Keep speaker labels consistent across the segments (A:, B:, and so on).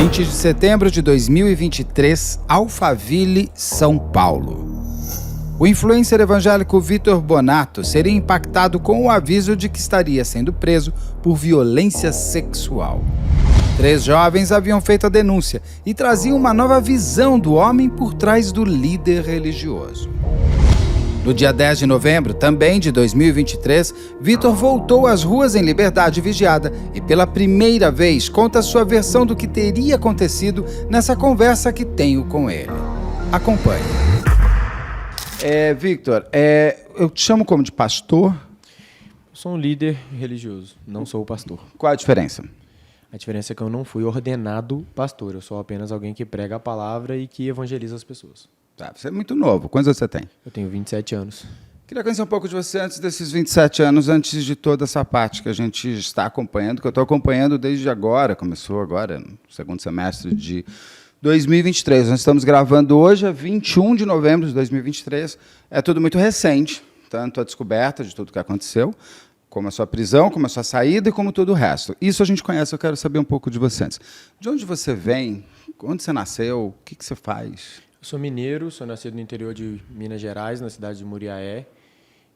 A: 20 de setembro de 2023, Alphaville, São Paulo. O influencer evangélico Vitor Bonato seria impactado com o aviso de que estaria sendo preso por violência sexual. 3 jovens haviam feito a denúncia e traziam uma nova visão do homem por trás do líder religioso. No dia 10 de novembro, também de 2023, Vitor voltou às ruas em liberdade vigiada e pela primeira vez conta sua versão do que teria acontecido nessa conversa que tenho com ele. Acompanhe. Victor, eu te chamo como de pastor?
B: Eu sou um líder religioso, não sou o pastor.
A: Qual a diferença?
B: A diferença é que eu não fui ordenado pastor, eu sou apenas alguém que prega a palavra e que evangeliza as pessoas.
A: Tá, você é muito novo. Quantos anos você tem?
B: Eu tenho 27 anos.
A: Queria conhecer um pouco de você antes desses 27 anos, antes de toda essa parte que a gente está acompanhando, que eu estou acompanhando desde agora, começou agora, no segundo semestre de 2023. Nós estamos gravando hoje, é 21 de novembro de 2023. É tudo muito recente, tanto a descoberta de tudo que aconteceu, como a sua prisão, como a sua saída e como todo o resto. Isso a gente conhece, eu quero saber um pouco de você antes. De onde você vem? Onde você nasceu? O que você faz?
B: Eu sou mineiro, sou nascido no interior de Minas Gerais, na cidade de Muriaé.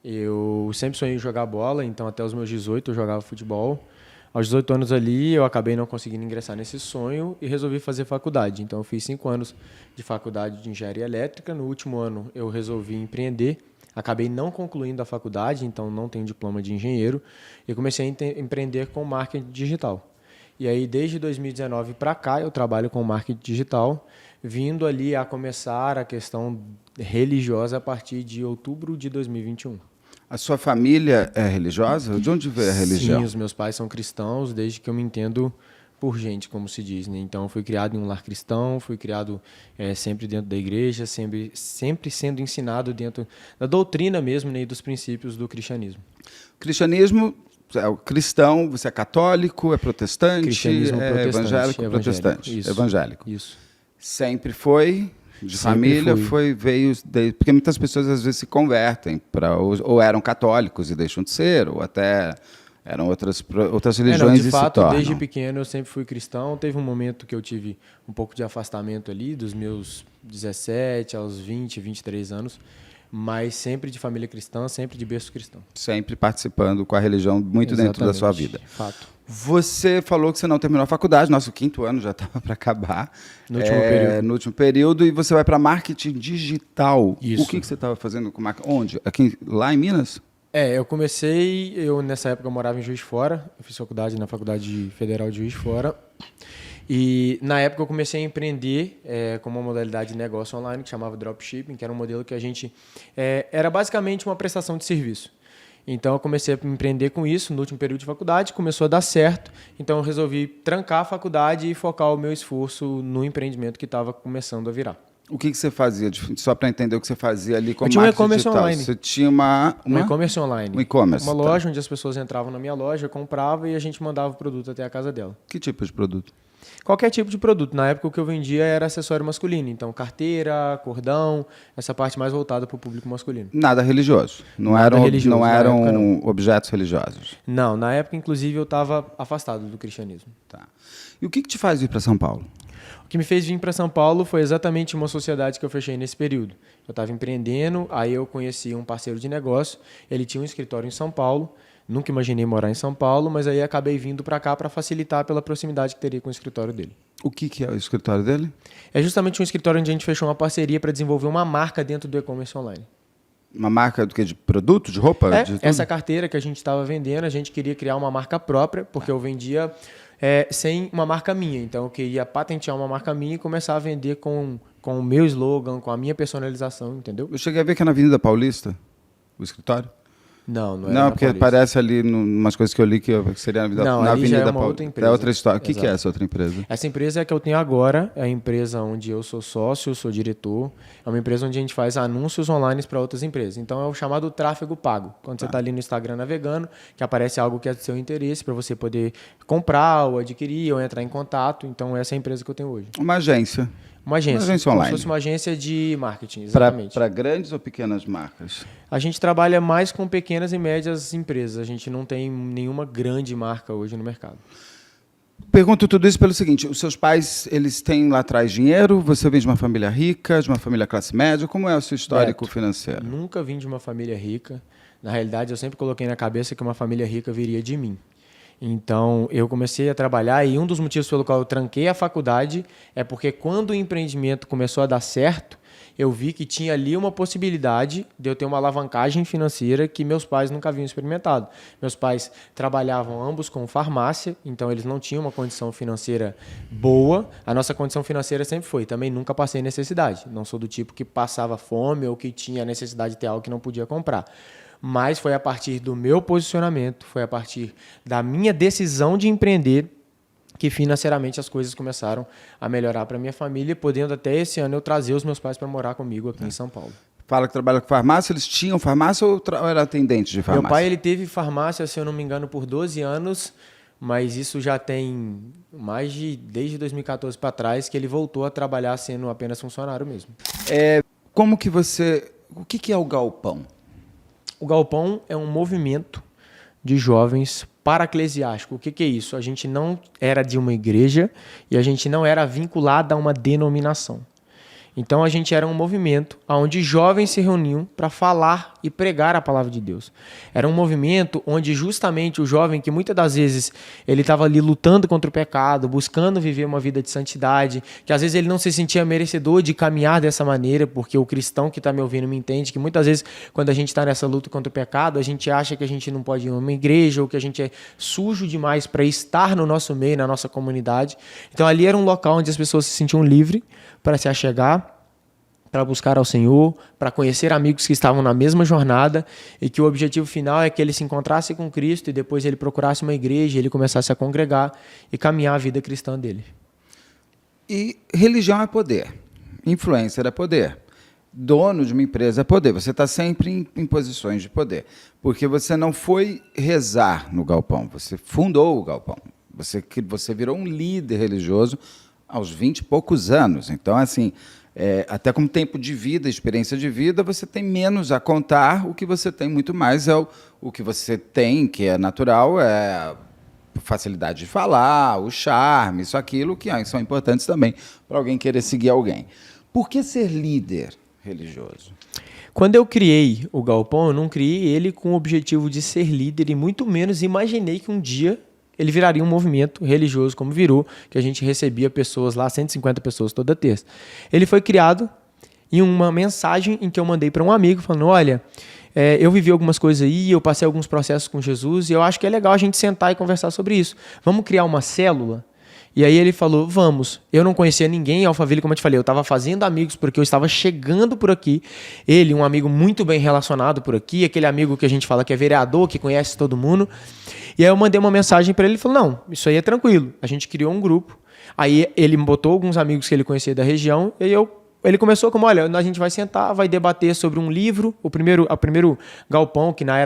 B: Eu sempre sonhei em jogar bola, então até os meus 18 eu jogava futebol. Aos 18 anos ali eu acabei não conseguindo ingressar nesse sonho e resolvi fazer faculdade. Então eu fiz 5 anos de faculdade de engenharia elétrica. No último ano eu resolvi empreender. Acabei não concluindo a faculdade, então não tenho diploma de engenheiro. E comecei a empreender com marketing digital. E aí desde 2019 para cá eu trabalho com marketing digital, vindo ali a começar a questão religiosa a partir de outubro de 2021.
A: A sua família é religiosa? De onde veio a religião?
B: Sim, os meus pais são cristãos desde que eu me entendo por gente, como se diz, né? Então, eu fui criado em um lar cristão, fui criado sempre dentro da igreja, sempre sendo ensinado dentro da doutrina mesmo, né, e dos princípios do cristianismo.
A: Cristianismo, é o cristão, você é católico, é protestante,
B: Cristianismo protestante,
A: evangélico, protestante,
B: isso,
A: evangélico.
B: Isso.
A: Sempre foi, de
B: Sempre
A: família,
B: fui.
A: porque muitas pessoas às vezes se convertem, ou eram católicos e deixam de ser, ou até eram outras religiões
B: de
A: e
B: fato,
A: se tornam.
B: desde pequeno eu sempre fui cristão. Teve um momento que eu tive um pouco de afastamento ali, dos meus 17 aos 20, 23 anos, mas sempre de família cristã, sempre de berço cristão.
A: Sempre participando com a religião muito
B: Exatamente,
A: dentro da sua vida.
B: Fato.
A: Você falou que você não terminou a faculdade, nosso 5º ano já estava para acabar.
B: No último período.
A: No último período, e você vai para marketing digital.
B: Isso.
A: O que você estava fazendo com marketing? Onde? Lá em Minas?
B: Nessa época eu morava em Juiz de Fora, eu fiz faculdade na Faculdade Federal de Juiz de Fora, e na época eu comecei a empreender com uma modalidade de negócio online que chamava Dropshipping, que era um modelo que a gente... era basicamente uma prestação de serviço. Então eu comecei a empreender com isso no último período de faculdade, começou a dar certo, então eu resolvi trancar a faculdade e focar o meu esforço no empreendimento que estava começando a virar.
A: O que você fazia? Só para entender o que você fazia ali com
B: Eu tinha um
A: marketing
B: e-commerce
A: digital.
B: online.
A: Você tinha um
B: e-commerce online.
A: Um e-commerce.
B: Uma loja onde as pessoas entravam na minha loja, compravam e a gente mandava o produto até a casa dela.
A: Que tipo de produto?
B: Qualquer tipo de produto. Na época o que eu vendia era acessório masculino. Então carteira, cordão, essa parte mais voltada para o público masculino.
A: Nada religioso? Não eram objetos religiosos?
B: Não, na época inclusive eu estava afastado do cristianismo.
A: Tá. E o que te faz vir para São Paulo?
B: O que me fez vir para São Paulo foi exatamente uma sociedade que eu fechei nesse período. Eu estava empreendendo, aí eu conheci um parceiro de negócio, ele tinha um escritório em São Paulo, nunca imaginei morar em São Paulo, mas aí acabei vindo para cá para facilitar pela proximidade que teria com o escritório dele.
A: O que é o escritório dele?
B: É justamente um escritório onde a gente fechou uma parceria para desenvolver uma marca dentro do e-commerce online.
A: Uma marca do que? De produto, de roupa?
B: Essa carteira que a gente estava vendendo, a gente queria criar uma marca própria, porque eu vendia sem uma marca minha. Então eu queria patentear uma marca minha e começar a vender com o meu slogan, com a minha personalização, entendeu?
A: Eu cheguei a ver que é na Avenida Paulista, o escritório.
B: Não era
A: Não, porque parece ali umas coisas que eu li que seria na Avenida
B: Paulista. Outra empresa.
A: É outra história. O que é essa outra empresa?
B: Essa empresa é a que eu tenho agora, é a empresa onde eu sou sócio, sou diretor. É uma empresa onde a gente faz anúncios online para outras empresas. Então é o chamado tráfego pago. Quando você está ali no Instagram navegando, que aparece algo que é do seu interesse para você poder comprar ou adquirir ou entrar em contato. Então essa é a empresa que eu tenho hoje.
A: Uma agência.
B: Uma agência
A: online.
B: Como se fosse uma agência de marketing, exatamente.
A: Para grandes ou pequenas marcas?
B: A gente trabalha mais com pequenas e médias empresas. A gente não tem nenhuma grande marca hoje no mercado.
A: pergunto tudo isso pelo seguinte, os seus pais, eles têm lá atrás dinheiro? Você vem de uma família rica, de uma família classe média? Como é o seu histórico financeiro?
B: Nunca vim de uma família rica. Na realidade, eu sempre coloquei na cabeça que uma família rica viria de mim. Então, eu comecei a trabalhar e um dos motivos pelo qual eu tranquei a faculdade é porque quando o empreendimento começou a dar certo, eu vi que tinha ali uma possibilidade de eu ter uma alavancagem financeira que meus pais nunca haviam experimentado. Meus pais trabalhavam ambos com farmácia, então eles não tinham uma condição financeira boa. A nossa condição financeira sempre foi, também nunca passei necessidade. Não sou do tipo que passava fome ou que tinha necessidade de ter algo que não podia comprar. Mas foi a partir do meu posicionamento, foi a partir da minha decisão de empreender que financeiramente as coisas começaram a melhorar para minha família, podendo até esse ano eu trazer os meus pais para morar comigo aqui em São Paulo.
A: Fala que trabalha com farmácia, eles tinham farmácia ou era atendente de farmácia?
B: Meu pai ele teve farmácia, se eu não me engano, por 12 anos, mas isso já tem desde 2014 para trás que ele voltou a trabalhar sendo apenas funcionário mesmo.
A: O que é o Galpão?
B: O Galpão é um movimento de jovens para-eclesiástico. O que é isso? A gente não era de uma igreja e a gente não era vinculado a uma denominação. Então a gente era um movimento onde jovens se reuniam para falar e pregar a palavra de Deus. Era um movimento onde justamente o jovem, que muitas das vezes ele estava ali lutando contra o pecado, buscando viver uma vida de santidade, que às vezes ele não se sentia merecedor de caminhar dessa maneira, porque o cristão que está me ouvindo me entende que muitas vezes quando a gente está nessa luta contra o pecado, a gente acha que a gente não pode ir a uma igreja ou que a gente é sujo demais para estar no nosso meio, na nossa comunidade. Então ali era um local onde as pessoas se sentiam livres para se achegar, para buscar ao Senhor, para conhecer amigos que estavam na mesma jornada e que o objetivo final é que ele se encontrasse com Cristo e depois ele procurasse uma igreja, ele começasse a congregar e caminhar a vida cristã dele.
A: E religião é poder, influencer é poder, dono de uma empresa é poder. Você está sempre em posições de poder, porque você não foi rezar no Galpão, você fundou o Galpão, você virou um líder religioso aos 20 e poucos anos. Então, assim, até como tempo de vida, experiência de vida, você tem menos a contar, o que você tem muito mais é o que você tem, que é natural, é facilidade de falar, o charme, isso, aquilo, que são importantes também para alguém querer seguir alguém. Por que ser líder religioso?
B: Quando eu criei o Galpão, eu não criei ele com o objetivo de ser líder e muito menos imaginei que um dia ele viraria um movimento religioso como virou, que a gente recebia pessoas lá, 150 pessoas toda terça. Ele foi criado em uma mensagem em que eu mandei para um amigo falando, olha, eu vivi algumas coisas aí, eu passei alguns processos com Jesus e eu acho que é legal a gente sentar e conversar sobre isso. Vamos criar uma célula? E aí ele falou, vamos. Eu não conhecia ninguém em Alphaville, como eu te falei, eu estava fazendo amigos porque eu estava chegando por aqui. Ele, um amigo muito bem relacionado por aqui, aquele amigo que a gente fala que é vereador, que conhece todo mundo. E aí eu mandei uma mensagem para ele e falou, não, isso aí é tranquilo. A gente criou um grupo. Aí ele botou alguns amigos que ele conhecia da região e ele começou como, olha, a gente vai sentar, vai debater sobre um livro, o primeiro Galpão, que na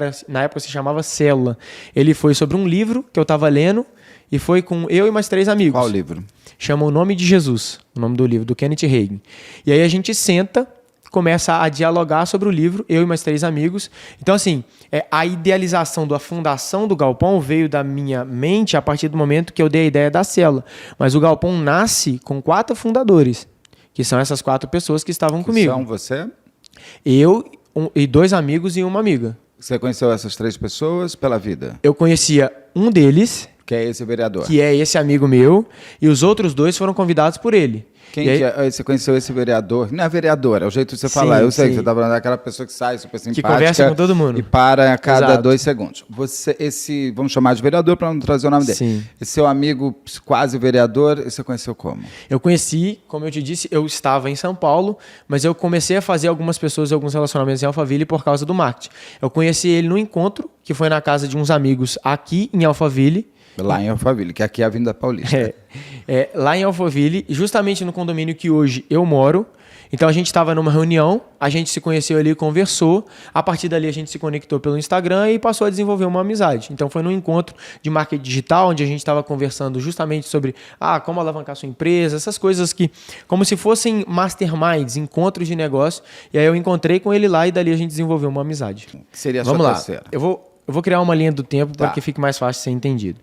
B: época se chamava Célula. Ele foi sobre um livro que eu estava lendo e foi com eu e mais 3 amigos.
A: Qual livro?
B: Chama O Nome de Jesus, o nome do livro, do Kenneth Hagin. E aí a gente senta, começa a dialogar sobre o livro, eu e mais 3 amigos. Então, assim, a idealização da fundação do Galpão veio da minha mente a partir do momento que eu dei a ideia da célula. Mas o Galpão nasce com 4 fundadores, que são essas 4 pessoas que estavam comigo.
A: São você?
B: Eu e 2 amigos e uma amiga.
A: Você conheceu essas 3 pessoas pela vida?
B: Eu conhecia um deles,
A: que é esse vereador.
B: Que é esse amigo meu, e os outros 2 foram convidados por ele.
A: Quem que é? Você conheceu esse vereador? Não é vereador, é o jeito de você falar. Eu sei que você está falando daquela pessoa que sai super simpática.
B: Que conversa com todo mundo.
A: E para a cada
B: Exato.
A: 2 segundos. Vamos chamar de vereador para não trazer o nome dele.
B: Sim.
A: Esse seu amigo quase vereador, você conheceu como?
B: Eu conheci, como eu te disse, eu estava em São Paulo, mas eu comecei a fazer algumas pessoas e alguns relacionamentos em Alphaville por causa do marketing. Eu conheci ele no encontro, que foi na casa de uns amigos aqui em Alphaville.
A: Lá em Alphaville, que aqui é a Avenida Paulista.
B: Lá em Alphaville, justamente no condomínio que hoje eu moro. Então a gente estava numa reunião, a gente se conheceu ali, conversou. A partir dali a gente se conectou pelo Instagram e passou a desenvolver uma amizade. Então foi num encontro de marketing digital, onde a gente estava conversando justamente sobre como alavancar sua empresa, essas coisas que, como se fossem masterminds, encontros de negócio. E aí eu encontrei com ele lá e dali a gente desenvolveu uma amizade.
A: Que seria a
B: Vamos
A: sua
B: lá.
A: terceira?
B: Eu vou criar uma linha do tempo para que fique mais fácil de ser entendido.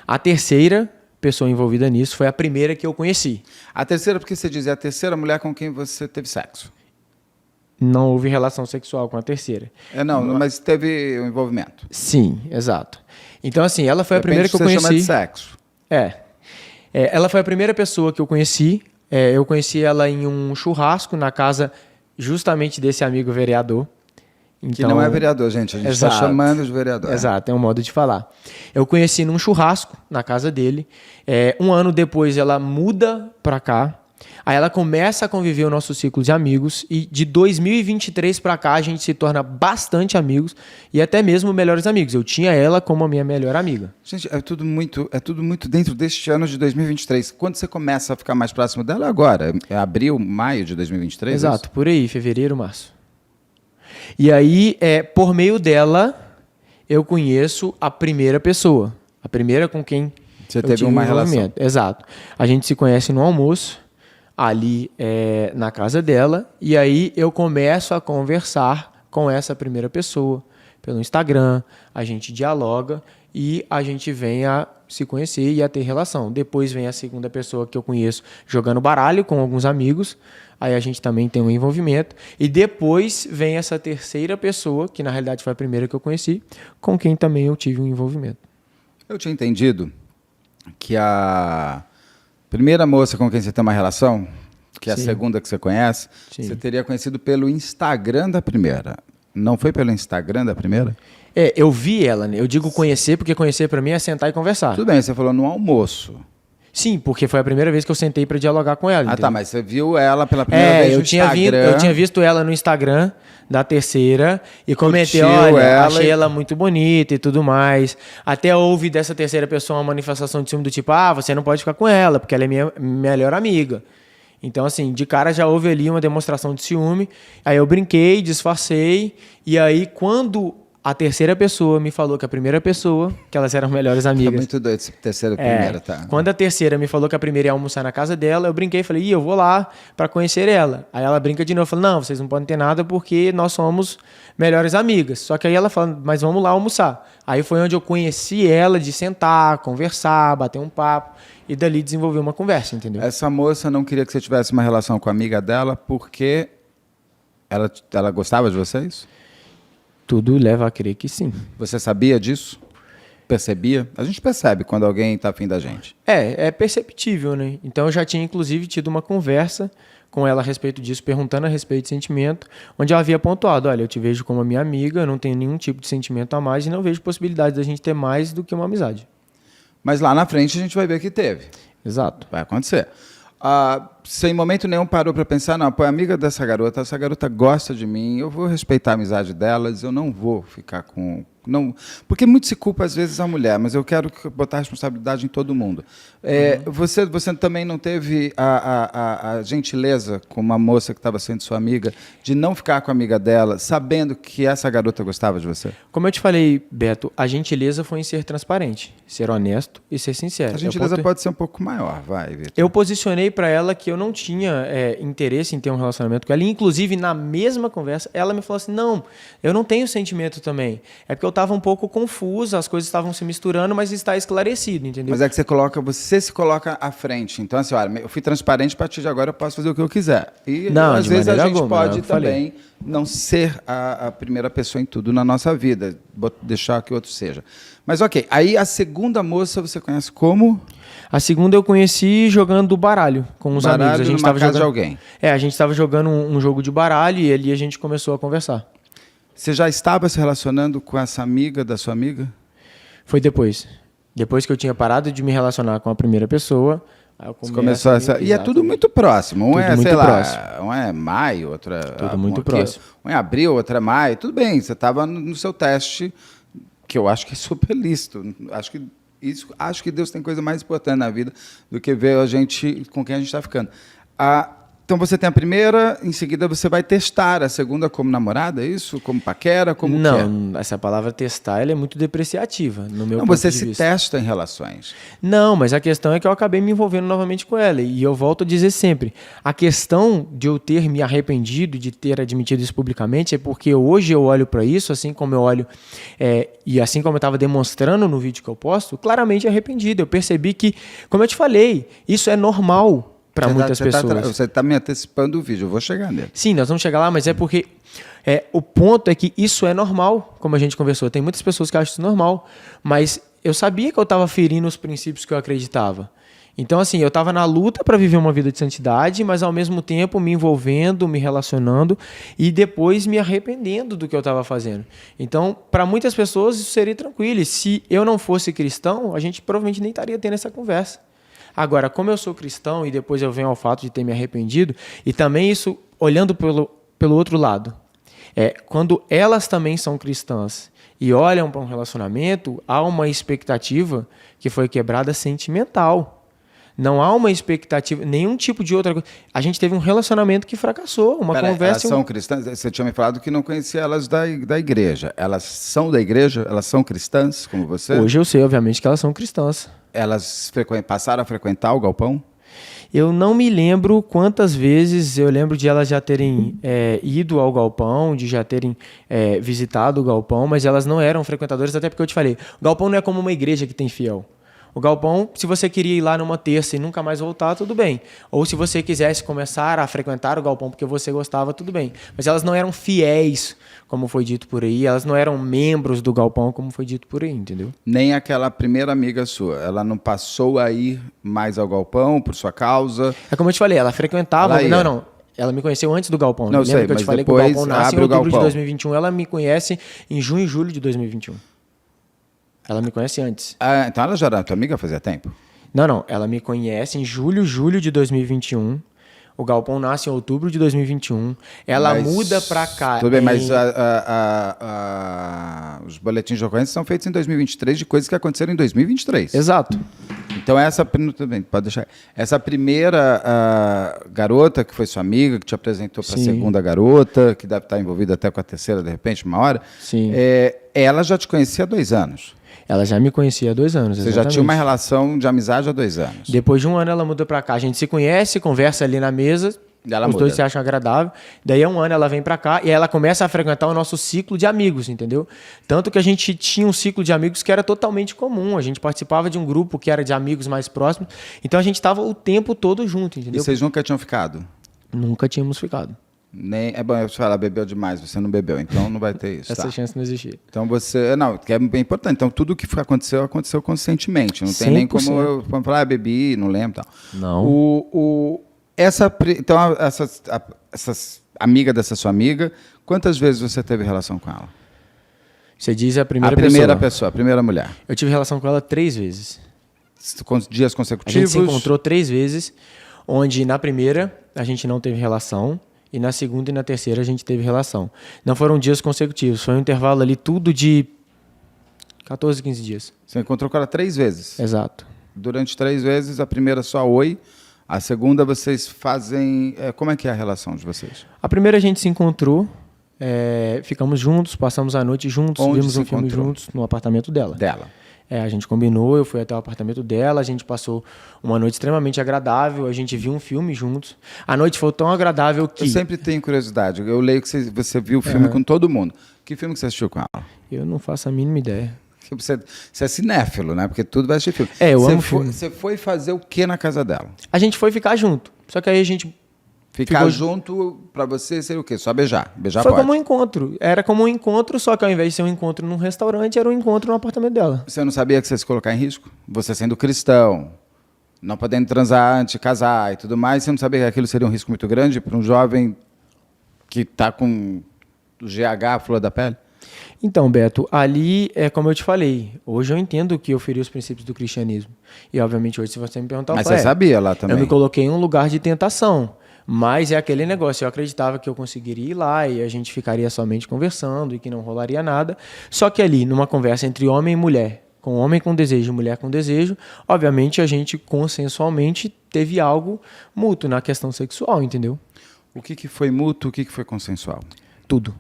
B: A terceira pessoa envolvida nisso, foi a primeira que eu conheci.
A: A terceira, porque você diz, é a terceira mulher com quem você teve sexo.
B: Não houve relação sexual com a terceira.
A: Não, mas teve um envolvimento.
B: Sim, exato. Então, assim, ela foi a
A: Depende
B: primeira que eu
A: do que você
B: conheci.
A: chama de sexo.
B: Ela foi a primeira pessoa que eu conheci. Eu conheci ela em um churrasco na casa justamente desse amigo vereador. Então,
A: que não é vereador, gente. A gente está chamando de vereador.
B: Exato, é um modo de falar. Eu conheci num churrasco na casa dele. Um ano depois ela muda para cá. Aí ela começa a conviver o nosso ciclo de amigos. E de 2023 para cá a gente se torna bastante amigos. E até mesmo melhores amigos. Eu tinha ela como a minha melhor amiga.
A: Gente, é tudo muito dentro deste ano de 2023. Quando você começa a ficar mais próximo dela? Agora? É abril, maio de 2023?
B: Exato, por aí, fevereiro, março. E aí, por meio dela, eu conheço a primeira pessoa. A primeira com quem
A: você teve uma relação.
B: Exato. A gente se conhece no almoço, ali na casa dela, e aí eu começo a conversar com essa primeira pessoa pelo Instagram, a gente dialoga e a gente vem a se conhecer e a ter relação. Depois vem a segunda pessoa que eu conheço jogando baralho com alguns amigos, aí a gente também tem um envolvimento. E depois vem essa terceira pessoa, que na realidade foi a primeira que eu conheci, com quem também eu tive um envolvimento.
A: Eu tinha entendido que a primeira moça com quem você tem uma relação, que é a segunda que você conhece, você teria conhecido pelo Instagram da primeira. Não foi pelo Instagram da primeira?
B: Eu vi ela, né? Eu digo conhecer, porque conhecer para mim é sentar e conversar.
A: Tudo bem, você falou no almoço.
B: Sim, porque foi a primeira vez que eu sentei para dialogar com ela. Entendeu?
A: Tá, mas você viu ela pela primeira vez no Instagram.
B: Eu tinha visto ela no Instagram da terceira e comentei, olha, achei ela muito bonita e tudo mais. Até houve dessa terceira pessoa uma manifestação de ciúme do tipo, você não pode ficar com ela, porque ela é minha melhor amiga. Então, assim, de cara já houve ali uma demonstração de ciúme. Aí eu brinquei, disfarcei, e aí quando a terceira pessoa me falou que a primeira pessoa, que elas eram melhores amigas.
A: Tá muito doido esse terceira e primeira, tá?
B: Quando a terceira me falou que a primeira ia almoçar na casa dela, eu brinquei e falei, eu vou lá pra conhecer ela. Aí ela brinca de novo, falou, não, vocês não podem ter nada porque nós somos melhores amigas. Só que aí ela fala, mas vamos lá almoçar. Aí foi onde eu conheci ela, de sentar, conversar, bater um papo e dali desenvolver uma conversa, entendeu?
A: Essa moça não queria que você tivesse uma relação com a amiga dela porque ela gostava de vocês?
B: Tudo leva a crer que sim.
A: Você sabia disso? Percebia? A gente percebe quando alguém está afim da gente.
B: É perceptível, né? Então eu já tinha, inclusive, tido uma conversa com ela a respeito disso, perguntando a respeito de sentimento, onde ela havia pontuado, olha, eu te vejo como a minha amiga, não tenho nenhum tipo de sentimento a mais e não vejo possibilidade da gente ter mais do que uma amizade.
A: Mas lá na frente a gente vai ver que teve.
B: Exato.
A: Vai acontecer. Você em momento nenhum parou para pensar, não, pô, é amiga dessa garota, essa garota gosta de mim, eu vou respeitar a amizade delas, eu não vou ficar com... Não, porque muito se culpa às vezes a mulher, mas eu quero botar a responsabilidade em todo mundo. Você também não teve a gentileza com uma moça que estava sendo sua amiga de não ficar com a amiga dela, sabendo que essa garota gostava de você?
B: Como eu te falei, Beto, a gentileza foi em ser transparente, ser honesto e ser sincero.
A: A gentileza pode ser um pouco maior, vai, Vitor.
B: Eu posicionei para ela que eu não tinha interesse em ter um relacionamento com ela. E, inclusive, na mesma conversa, ela me falou assim, não, eu não tenho sentimento também. É porque eu estava um pouco confusa, as coisas estavam se misturando, mas está esclarecido, entendeu?
A: Mas é que você se coloca à frente. Então, assim, olha, eu fui transparente, a partir de agora eu posso fazer o que eu quiser. E
B: não,
A: às vezes a gente
B: alguma,
A: pode também não ser a primeira pessoa em tudo na nossa vida, deixar que outro seja. Mas ok, aí a segunda moça você conhece como?
B: A segunda eu conheci jogando baralho com os amigos. A gente
A: estava jogando de alguém.
B: A gente estava jogando um jogo de baralho e ali a gente começou a conversar.
A: Você já estava se relacionando com essa amiga da sua amiga?
B: Foi depois. Depois que eu tinha parado de me relacionar com a primeira pessoa, aí eu
A: começou essa... E é tudo muito próximo. Um é, sei lá, um é maio, outro é...
B: Tudo muito próximo.
A: Um é abril, outro é maio. Tudo bem, você estava no seu teste, que eu acho que é super lícito. Acho que Deus tem coisa mais importante na vida do que ver a gente com quem a gente está ficando. Então você tem a primeira, em seguida você vai testar a segunda como namorada, é isso? Como paquera, como
B: Não, essa palavra testar ela é muito depreciativa, no meu
A: Não,
B: ponto
A: você
B: de
A: se
B: vista.
A: testa em relações.
B: Não, mas a questão é que eu acabei me envolvendo novamente com ela. E eu volto a dizer sempre, a questão de eu ter me arrependido, de ter admitido isso publicamente, é porque hoje eu olho para isso, assim como eu olho, e assim como eu estava demonstrando no vídeo que eu posto, claramente arrependido. Eu percebi que, como eu te falei, isso é normal para muitas pessoas.
A: Você está me antecipando o vídeo, eu vou chegar nele.
B: Sim, nós vamos chegar lá, mas é porque o ponto é que isso é normal, como a gente conversou. Tem muitas pessoas que acham isso normal, mas eu sabia que eu estava ferindo os princípios que eu acreditava. Então, assim, eu estava na luta para viver uma vida de santidade, mas ao mesmo tempo me envolvendo, me relacionando e depois me arrependendo do que eu estava fazendo. Então, para muitas pessoas isso seria tranquilo. E se eu não fosse cristão, a gente provavelmente nem estaria tendo essa conversa. Agora, como eu sou cristão e depois eu venho ao fato de ter me arrependido, e também isso, olhando pelo outro lado, quando elas também são cristãs e olham para um relacionamento, há uma expectativa que foi quebrada sentimental. Não há uma expectativa, nenhum tipo de outra coisa. A gente teve um relacionamento que fracassou, uma conversa...
A: Elas são cristãs? Você tinha me falado que não conhecia elas da igreja. Elas são da igreja? Elas são cristãs, como você?
B: Hoje eu sei, obviamente, que elas são cristãs.
A: Elas passaram a frequentar o galpão?
B: Eu não me lembro quantas vezes, eu lembro de elas já terem ido ao galpão, de já terem visitado o galpão, mas elas não eram frequentadoras, até porque eu te falei, o galpão não é como uma igreja que tem fiel. O galpão, se você queria ir lá numa terça e nunca mais voltar, tudo bem. Ou se você quisesse começar a frequentar o galpão porque você gostava, tudo bem. Mas elas não eram fiéis, como foi dito por aí. Elas não eram membros do galpão, como foi dito por aí, entendeu?
A: Nem aquela primeira amiga sua. Ela não passou a ir mais ao galpão por sua causa?
B: É como eu te falei, ela frequentava...
A: Ela
B: Não. Ela me conheceu antes do galpão.
A: Não, sei,
B: que eu
A: mas
B: te falei que o
A: depois
B: galpão nasce em
A: abre o
B: outubro de
A: galpão.
B: 2021. Ela me conhece em junho e julho de 2021. Ela me conhece antes.
A: Ah, então ela já era tua amiga fazia tempo?
B: Não. Ela me conhece em julho de 2021. O galpão nasce em outubro de 2021. Ela muda pra cá.
A: Tudo bem, mas os boletins de ocorrência são feitos em 2023 de coisas que aconteceram em 2023.
B: Exato.
A: Então tudo bem, pode deixar. Essa primeira garota que foi sua amiga, que te apresentou para a segunda garota, que deve estar envolvida até com a terceira, de repente, uma hora.
B: Sim.
A: Ela já te conhecia há 2 anos.
B: Ela já me conhecia há 2 anos,
A: Você
B: exatamente.
A: já tinha uma relação de amizade há 2 anos.
B: Depois de 1 ano ela muda pra cá. A gente se conhece, conversa ali na mesa.
A: Ela
B: os
A: muda.
B: dois se acham agradável. Daí há 1 ano ela vem pra cá e ela começa a frequentar o nosso ciclo de amigos, entendeu? Tanto que a gente tinha um ciclo de amigos que era totalmente comum. A gente participava de um grupo que era de amigos mais próximos. Então a gente estava o tempo todo junto, entendeu?
A: E vocês nunca tinham ficado?
B: Nunca tínhamos ficado.
A: É bom, eu te falar, bebeu demais, você não bebeu, então não vai ter isso.
B: Essa
A: tá?
B: chance não existia.
A: Então você. Não, que é bem importante. Então tudo que aconteceu conscientemente. Não tem nem como
B: 100%.
A: eu falar, bebi, não lembro e tal.
B: Não.
A: Então, essa amiga dessa sua amiga, quantas vezes você teve relação com ela?
B: Você diz a primeira
A: pessoa, a primeira mulher.
B: Eu tive relação com ela 3 vezes.
A: Com dias
B: A
A: consecutivos?
B: gente se encontrou 3 vezes, onde na primeira a gente não teve relação, e na segunda e na terceira a gente teve relação. Não foram dias consecutivos, foi um intervalo ali tudo de 14, 15 dias.
A: Você encontrou com ela 3 vezes?
B: Exato.
A: Durante 3 vezes, a primeira só oi, a segunda vocês fazem... como é que é a relação de vocês?
B: A primeira a gente se encontrou, ficamos juntos, passamos a noite juntos,
A: Onde
B: vimos
A: se
B: um filme
A: encontrou?
B: juntos no apartamento dela.
A: Dela.
B: A gente combinou, eu fui até o apartamento dela, a gente passou uma noite extremamente agradável, a gente viu um filme juntos. A noite foi tão agradável que...
A: Eu sempre tenho curiosidade. Eu leio que você viu o filme com todo mundo. Que filme que você assistiu com ela?
B: Eu não faço a mínima ideia.
A: Você é cinéfilo, né? Porque tudo vai assistir filme.
B: Eu amo filme.
A: Você foi fazer o que na casa dela?
B: A gente foi ficar junto, só que aí a gente...
A: Ficar junto pra você seria o quê? Só beijar? Beijar
B: Foi
A: pode.
B: como um encontro. Era como um encontro, só que ao invés de ser um encontro num restaurante, era um encontro no apartamento dela.
A: Você não sabia que você ia se colocar em risco? Você sendo cristão, não podendo transar antes de casar e tudo mais, você não sabia que aquilo seria um risco muito grande para um jovem que está com o GH, a flor da pele?
B: Então, Beto, ali é como eu te falei. Hoje eu entendo que eu feri os princípios do cristianismo. E, obviamente, hoje, se você me perguntar...
A: Mas você sabia lá também?
B: Eu me coloquei em um lugar de tentação. Mas é aquele negócio, eu acreditava que eu conseguiria ir lá e a gente ficaria somente conversando e que não rolaria nada. Só que ali, numa conversa entre homem e mulher, com homem com desejo e mulher com desejo, obviamente a gente consensualmente teve algo mútuo na questão sexual, entendeu?
A: O que foi mútuo, o que foi consensual?
B: Tudo.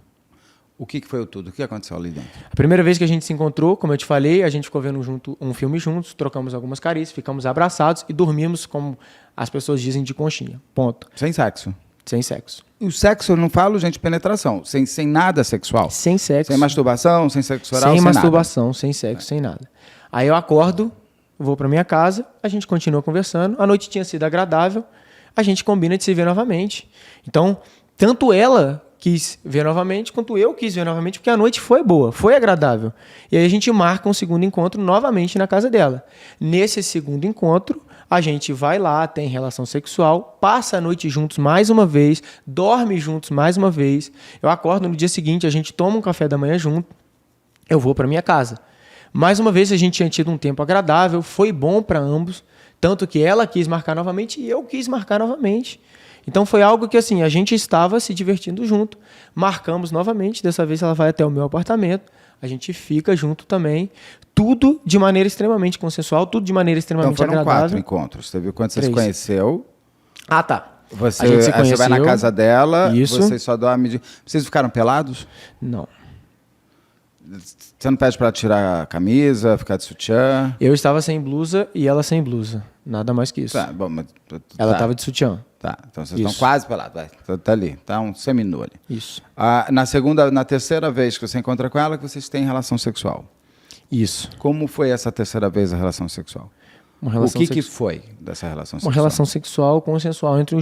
A: O que foi o tudo? O que aconteceu ali dentro?
B: A primeira vez que a gente se encontrou, como eu te falei, a gente ficou vendo um filme juntos, trocamos algumas carícias, ficamos abraçados e dormimos, como as pessoas dizem, de conchinha. Ponto.
A: Sem sexo?
B: Sem sexo.
A: E o sexo, eu não falo, gente, penetração. Sem nada sexual?
B: Sem sexo.
A: Sem masturbação, sem sexo oral,
B: sem
A: nada?
B: Masturbação, sem sexo, sem nada. Aí eu acordo, vou pra minha casa, a gente continua conversando, a noite tinha sido agradável, a gente combina de se ver novamente. Então, tanto ela quis ver novamente, quanto eu quis ver novamente, porque a noite foi boa, foi agradável. E aí a gente marca um segundo encontro novamente na casa dela. Nesse segundo encontro, a gente vai lá, tem relação sexual, passa a noite juntos mais uma vez, dorme juntos mais uma vez. Eu acordo no dia seguinte, a gente toma um café da manhã junto, eu vou para minha casa. Mais uma vez, a gente tinha tido um tempo agradável, foi bom para ambos, tanto que ela quis marcar novamente e eu quis marcar novamente. Então foi algo que assim, a gente estava se divertindo junto, marcamos novamente, dessa vez ela vai até o meu apartamento, a gente fica junto também, tudo de maneira extremamente consensual, tudo de maneira extremamente
A: agradável. Então foram
B: agradável.
A: 4 encontros, você viu quando você
B: 3.
A: se conheceu?
B: Ah, tá.
A: Você,
B: a gente se conheceu,
A: você vai na casa dela,
B: isso.
A: vocês só dormem... Vocês ficaram pelados?
B: Não.
A: Você não pede para tirar a camisa, ficar de sutiã?
B: Eu estava sem blusa e ela sem blusa, nada mais que isso.
A: Tá, bom, mas,
B: ela estava de sutiã.
A: Tá, então vocês
B: Isso.
A: estão quase pelados, vai. Tá ali, tá um seminu ali.
B: Isso.
A: Na terceira vez que você encontra com ela, que vocês têm relação sexual.
B: Isso.
A: Como foi essa terceira vez a relação sexual?
B: Uma relação
A: O que foi dessa relação sexual?
B: Uma relação sexual consensual entre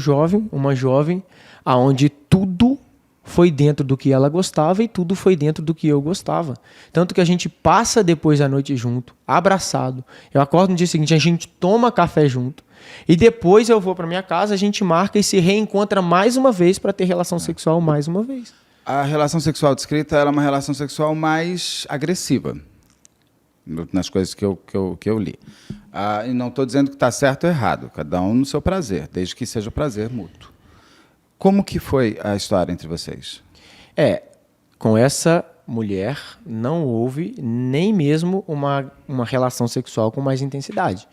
B: uma jovem, aonde tudo foi dentro do que ela gostava e tudo foi dentro do que eu gostava. Tanto que a gente passa depois da noite junto, abraçado. Eu acordo no dia seguinte, a gente toma café junto. E depois eu vou para minha casa, a gente marca e se reencontra mais uma vez para ter relação sexual mais uma vez.
A: A relação sexual descrita era uma relação sexual mais agressiva, nas coisas que eu li. E não estou dizendo que está certo ou errado, cada um no seu prazer, desde que seja prazer mútuo. Como que foi a história entre vocês?
B: Com essa mulher não houve nem mesmo uma relação sexual com mais intensidade.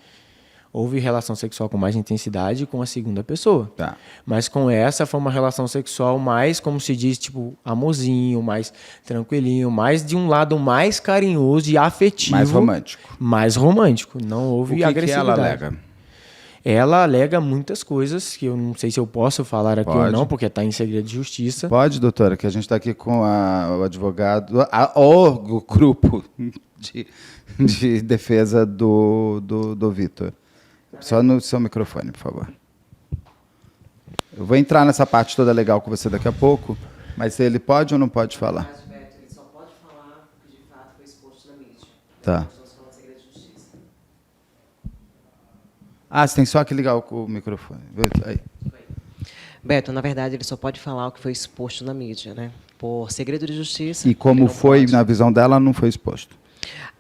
B: Houve relação sexual com mais intensidade com a segunda pessoa.
A: Tá.
B: Mas com essa foi uma relação sexual mais, como se diz, tipo, amorzinho, mais tranquilinho, mais de um lado mais carinhoso e afetivo.
A: Mais romântico.
B: Mais romântico. Não houve agressividade.
A: O que ela alega?
B: Ela alega muitas coisas que eu não sei se eu posso falar aqui ou não, porque está em segredo de justiça.
A: Pode, doutora, que a gente está aqui com o advogado, o grupo de defesa do Vitor. Só no seu microfone, por favor. Eu vou entrar nessa parte toda legal com você daqui a pouco, mas ele pode ou não pode falar?
C: Mas, Beto, ele só pode falar porque de fato foi exposto na mídia.
A: Tá.
C: Nós estamos falando de segredo de justiça.
A: Você tem só que ligar o microfone. Aí.
C: Beto, na verdade, ele só pode falar o que foi exposto na mídia, né? Por segredo de justiça.
A: E como
C: ele não
A: foi,
C: pode.
A: na visão dela, não foi exposto?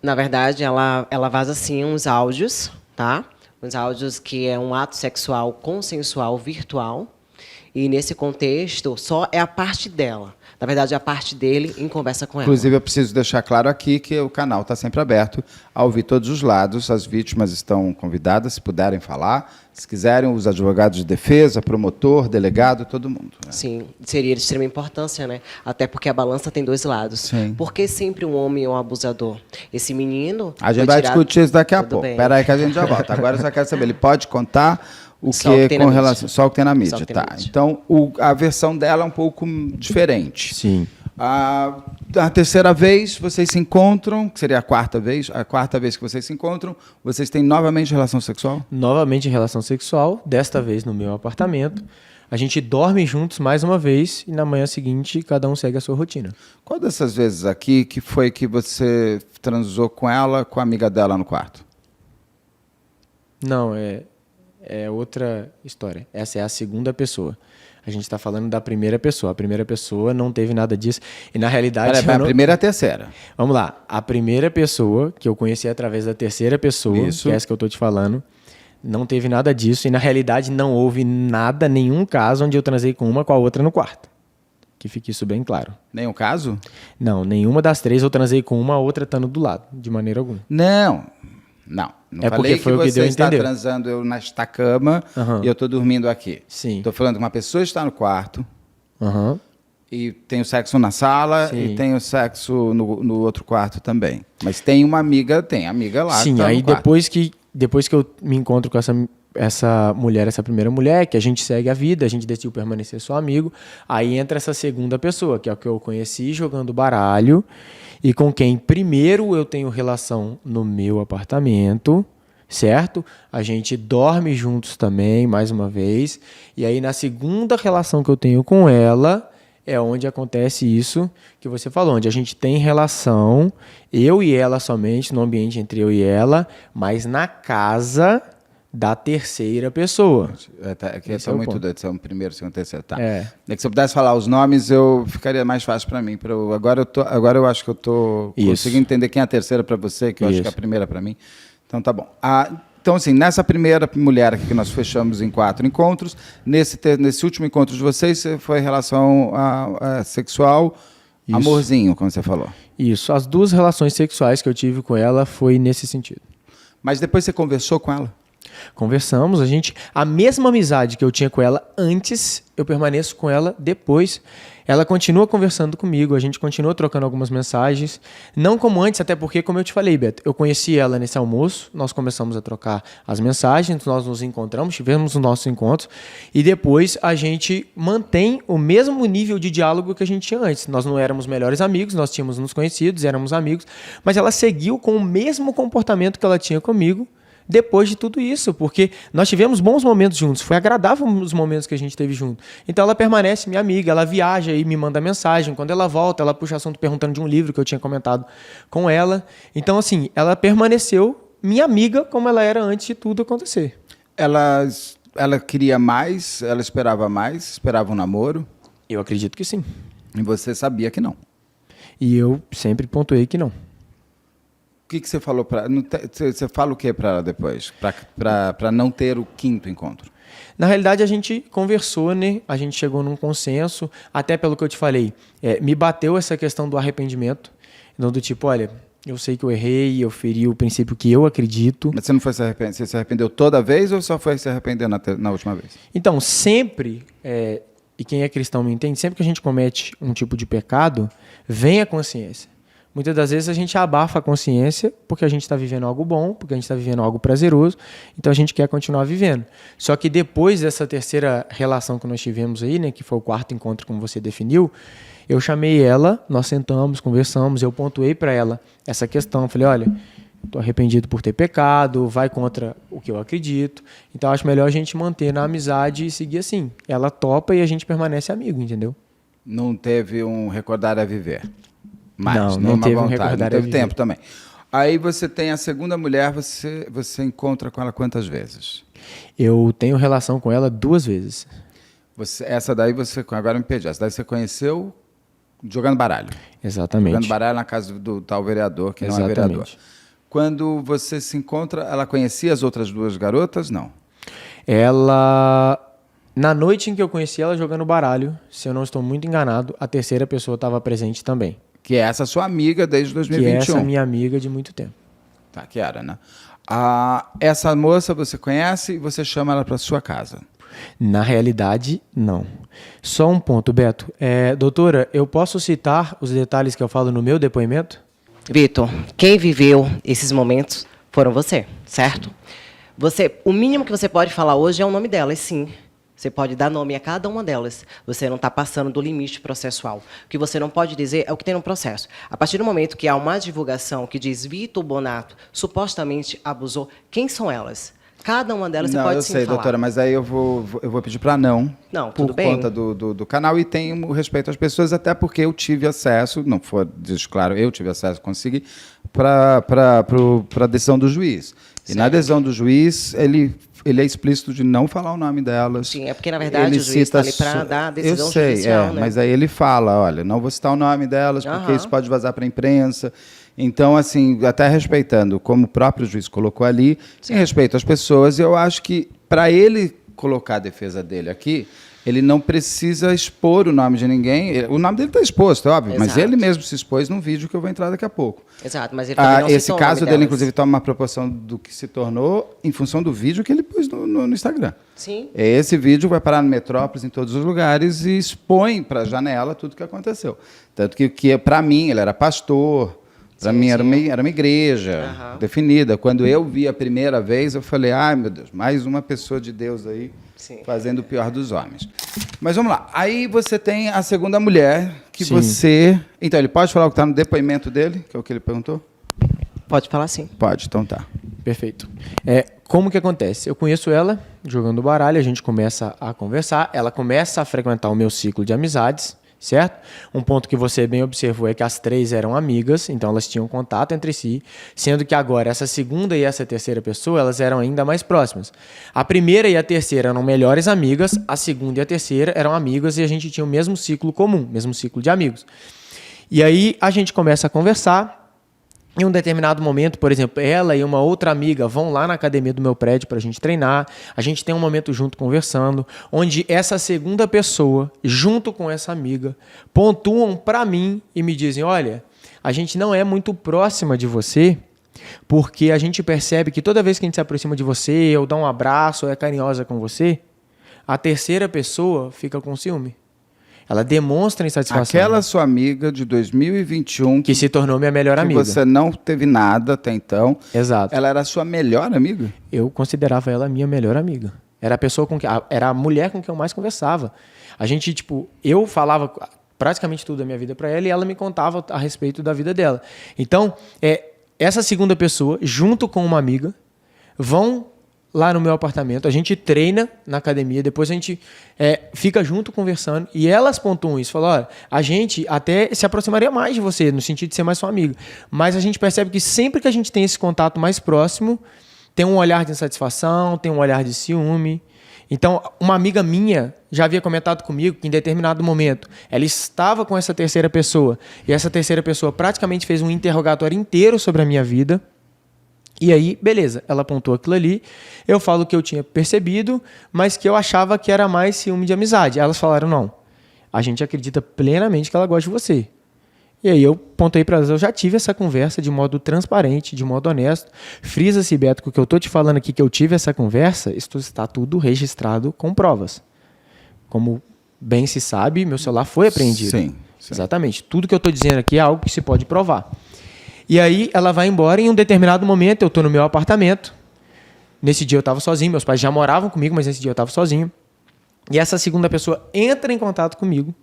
C: Na verdade, ela vaza, sim, uns áudios, tá? Uns áudios que é um ato sexual consensual virtual. E, nesse contexto, só é a parte dela. Na verdade, é a parte dele em conversa com ela.
A: Inclusive, eu preciso deixar claro aqui que o canal está sempre aberto a ouvir todos os lados. As vítimas estão convidadas, se puderem falar. Se quiserem, os advogados de defesa, promotor, delegado, todo mundo. Né?
C: Sim, seria de extrema importância, né? Até porque a balança tem dois lados.
A: Sim.
C: Por que sempre um homem é um abusador? Esse menino...
A: A gente
C: foi
A: vai
C: tirado-
A: discutir isso daqui a
C: Tudo
A: pouco.
C: bem.
A: Espera aí que a gente já volta. Agora eu só quero saber, ele pode contar o
C: Só o que tem
A: com
C: na
A: relação...
C: mídia.
A: Só o que tem na
C: Só o
A: mídia,
C: que tem na
A: tá.
C: mídia.
A: Então, a versão dela é um pouco diferente.
B: Sim.
A: A terceira vez, vocês se encontram, que seria a quarta vez que vocês se encontram, vocês têm novamente relação sexual?
B: Novamente em relação sexual, desta vez no meu apartamento. A gente dorme juntos mais uma vez e na manhã seguinte cada um segue a sua rotina.
A: Qual dessas vezes aqui que foi que você transou com ela, com a amiga dela no quarto?
B: Não, é outra história. Essa é a segunda pessoa. A gente está falando da primeira pessoa. A primeira pessoa não teve nada disso. E na realidade...
A: A primeira e a terceira.
B: Vamos lá. A primeira pessoa, que eu conheci através da terceira pessoa,
A: Isso.
B: que é essa que eu estou te falando, não teve nada disso. E na realidade não houve nada, nenhum caso onde eu transei com uma com a outra no quarto. Que fique isso bem claro.
A: Nenhum caso?
B: Não, nenhuma das três eu transei com uma, a outra estando do lado, de maneira alguma.
A: Não. Não
B: É
A: falei
B: porque foi
A: que
B: o que
A: você
B: deu a
A: está
B: entender.
A: transando eu nesta cama e eu estou dormindo aqui.
B: Sim.
A: Estou falando que uma pessoa está no quarto
B: Aham.
A: e tem o sexo na sala
B: Sim.
A: e tem o sexo no outro quarto também. Mas tem amiga lá
B: Sim,
A: que tá
B: aí
A: no quarto.
B: depois que eu me encontro com essa mulher, essa primeira mulher, que a gente segue a vida, a gente decidiu permanecer só amigo, aí entra essa segunda pessoa, que é o que eu conheci jogando baralho, e com quem primeiro eu tenho relação no meu apartamento, certo? A gente dorme juntos também, mais uma vez, e aí na segunda relação que eu tenho com ela é onde acontece isso que você falou, onde a gente tem relação, eu e ela somente, no ambiente entre eu e ela, mas na casa da terceira pessoa.
A: Aqui
B: Esse
A: são
B: é o
A: muito
B: ponto.
A: doidos, são primeiro, segundo, terceiro. Tá.
B: É.
A: É que se eu pudesse falar os nomes, eu ficaria mais fácil para mim. Agora eu acho que eu tô
B: Isso.
A: conseguindo entender quem é a terceira para você, que eu acho
B: Isso.
A: que é a primeira para mim. Então tá bom. Então, assim, nessa primeira mulher aqui que nós fechamos em 4 encontros, nesse último encontro de vocês, foi relação sexual,
B: Isso.
A: amorzinho, como você falou.
B: Isso. As 2 relações sexuais que eu tive com ela foi nesse sentido.
A: Mas depois você conversou com ela?
B: Conversamos, a mesma amizade que eu tinha com ela antes, eu permaneço com ela depois. Ela continua conversando comigo, a gente continua trocando algumas mensagens. Não como antes, até porque, como eu te falei, Beto, eu conheci ela nesse almoço, nós começamos a trocar as mensagens, nós nos encontramos, tivemos os nossos encontros, e depois a gente mantém o mesmo nível de diálogo que a gente tinha antes. Nós não éramos melhores amigos, nós tínhamos nos conhecidos, éramos amigos, mas ela seguiu com o mesmo comportamento que ela tinha comigo, depois de tudo isso, porque nós tivemos bons momentos juntos, foi agradável os momentos que a gente teve junto. Então ela permanece minha amiga, ela viaja e me manda mensagem, quando ela volta, ela puxa assunto perguntando de um livro que eu tinha comentado com ela. Então assim, ela permaneceu minha amiga como ela era antes de tudo acontecer.
A: Ela queria mais, ela esperava um namoro,
B: Eu acredito que sim.
A: e você sabia que não.
B: E eu sempre pontuei que não.
A: O que você falou para você fala o que para ela depois? Para não ter o 5º encontro?
B: Na realidade, a gente conversou, né? A gente chegou num consenso, até pelo que eu te falei. Me bateu essa questão do arrependimento, não do tipo, olha, eu sei que eu errei, eu feri o princípio que eu acredito.
A: Mas você não foi se arrepender? Você se arrependeu toda vez ou só foi se arrepender na última vez?
B: Então, sempre, e quem é cristão me entende, sempre que a gente comete um tipo de pecado, vem a consciência. Muitas das vezes a gente abafa a consciência porque a gente está vivendo algo bom, porque a gente está vivendo algo prazeroso, então a gente quer continuar vivendo. Só que depois dessa terceira relação que nós tivemos aí, né, que foi o 4º encontro, como você definiu, eu chamei ela, nós sentamos, conversamos, eu pontuei para ela essa questão, falei, olha, estou arrependido por ter pecado, vai contra o que eu acredito, então acho melhor a gente manter na amizade e seguir assim. Ela topa e a gente permanece amigo, entendeu?
A: Não teve um recordar a viver?
B: Não teve um recordar
A: não teve
B: a viver.
A: tempo também. Aí você tem a segunda mulher, você encontra com ela quantas vezes?
B: Eu tenho relação com ela 2 vezes.
A: Essa daí agora me perdi, essa daí você conheceu jogando baralho.
B: Exatamente.
A: Jogando baralho na casa do tal vereador, que não é vereador. Quando você se encontra, ela conhecia as outras 2 garotas? Não.
B: Na noite em que eu conheci ela jogando baralho, se eu não estou muito enganado, a terceira pessoa estava presente também.
A: Que é essa sua amiga desde 2021.
B: Que é essa minha amiga de muito tempo.
A: Tá, que era, né? Essa moça você conhece e você chama ela para sua casa.
B: Na realidade, não. Só um ponto, Beto. Doutora, eu posso citar os detalhes que eu falo no meu depoimento?
C: Vitor, quem viveu esses momentos foram você, certo? O mínimo que você pode falar hoje é o nome delas, sim. Você pode dar nome a cada uma delas. Você não está passando do limite processual. O que você não pode dizer é o que tem no processo. A partir do momento que há uma divulgação que diz Vitor Bonato supostamente abusou, quem são elas? Cada uma delas você pode sim falar.
A: Não, eu sei, doutora, mas aí eu vou pedir para não.
C: Não, tudo bem.
A: Por conta do canal e tenho respeito às pessoas, até porque eu tive acesso, não for disso, claro, eu tive acesso, consegui, para a decisão do juiz. E na decisão do juiz, ele é explícito de não falar o nome delas.
C: Sim, é porque, na verdade, o juiz está ali para dar a decisão judicial, né?
A: Mas aí ele fala, olha, não vou citar o nome delas, porque isso pode vazar para a imprensa. Então, assim, até respeitando, como o próprio juiz colocou ali, em respeito às pessoas, eu acho que, para ele colocar a defesa dele aqui, ele não precisa expor o nome de ninguém. O nome dele está exposto, é óbvio,
C: Exato.
A: mas ele mesmo se expôs num vídeo que eu vou entrar daqui a pouco.
C: Exato, mas ele também não
A: Esse
C: citou o
A: caso
C: nome
A: dele,
C: delas.
A: inclusive, toma uma proporção do que se tornou em função do vídeo que ele pôs no Instagram.
C: Sim.
A: Esse vídeo vai parar no Metrópolis, em todos os lugares, e expõe para a janela tudo o que aconteceu. Tanto que para mim, ele era pastor, para mim era uma igreja definida. Quando eu vi a primeira vez, eu falei, ai meu Deus, mais uma pessoa de Deus aí fazendo o pior dos homens. Mas vamos lá. Aí você tem a segunda mulher que você... Então, ele pode falar o que está no depoimento dele, que é o que ele perguntou?
C: Pode falar sim.
A: Pode, então tá.
B: Perfeito. Como que acontece? Eu conheço ela jogando baralho, a gente começa a conversar, ela começa a frequentar o meu ciclo de amizades, certo? Um ponto que você bem observou é que as 3 eram amigas, então elas tinham contato entre si, sendo que agora essa segunda e essa terceira pessoa, elas eram ainda mais próximas. A primeira e a terceira eram melhores amigas, a segunda e a terceira eram amigas e a gente tinha o mesmo ciclo comum, mesmo ciclo de amigos. E aí a gente começa a conversar. Em um determinado momento, por exemplo, ela e uma outra amiga vão lá na academia do meu prédio para a gente treinar. A gente tem um momento junto conversando, onde essa segunda pessoa, junto com essa amiga, pontuam para mim e me dizem, olha, a gente não é muito próxima de você, porque a gente percebe que toda vez que a gente se aproxima de você, ou dá um abraço, ou é carinhosa com você, a terceira pessoa fica com ciúme. Ela demonstra insatisfação.
A: Aquela sua amiga de 2021...
B: Que se tornou minha melhor amiga.
A: Que você não teve nada até então.
B: Exato.
A: Ela era a sua melhor amiga?
B: Eu considerava ela minha melhor amiga. Era a pessoa era a mulher com quem eu mais conversava. A gente, eu falava praticamente tudo da minha vida para ela e ela me contava a respeito da vida dela. Então, essa segunda pessoa, junto com uma amiga, vão lá no meu apartamento, a gente treina na academia, depois a gente fica junto conversando e elas pontuam isso, falam, olha, a gente até se aproximaria mais de você, no sentido de ser mais sua amiga, mas a gente percebe que sempre que a gente tem esse contato mais próximo, tem um olhar de insatisfação, tem um olhar de ciúme. Então, uma amiga minha já havia comentado comigo que em determinado momento ela estava com essa terceira pessoa e essa terceira pessoa praticamente fez um interrogatório inteiro sobre a minha vida. E aí, beleza, ela apontou aquilo ali, eu falo que eu tinha percebido, mas que eu achava que era mais ciúme de amizade. Elas falaram, não, a gente acredita plenamente que ela gosta de você. E aí eu pontei para elas, eu já tive essa conversa de modo transparente, de modo honesto. Frisa-se, Beto, que o que eu estou te falando aqui, que eu tive essa conversa, isso está tudo registrado com provas. Como bem se sabe, meu celular foi apreendido.
A: Sim.
B: Exatamente. Tudo que eu estou dizendo aqui é algo que se pode provar. E aí ela vai embora e em um determinado momento eu estou no meu apartamento. Nesse dia eu estava sozinho, meus pais já moravam comigo, mas nesse dia eu estava sozinho. E essa segunda pessoa entra em contato comigo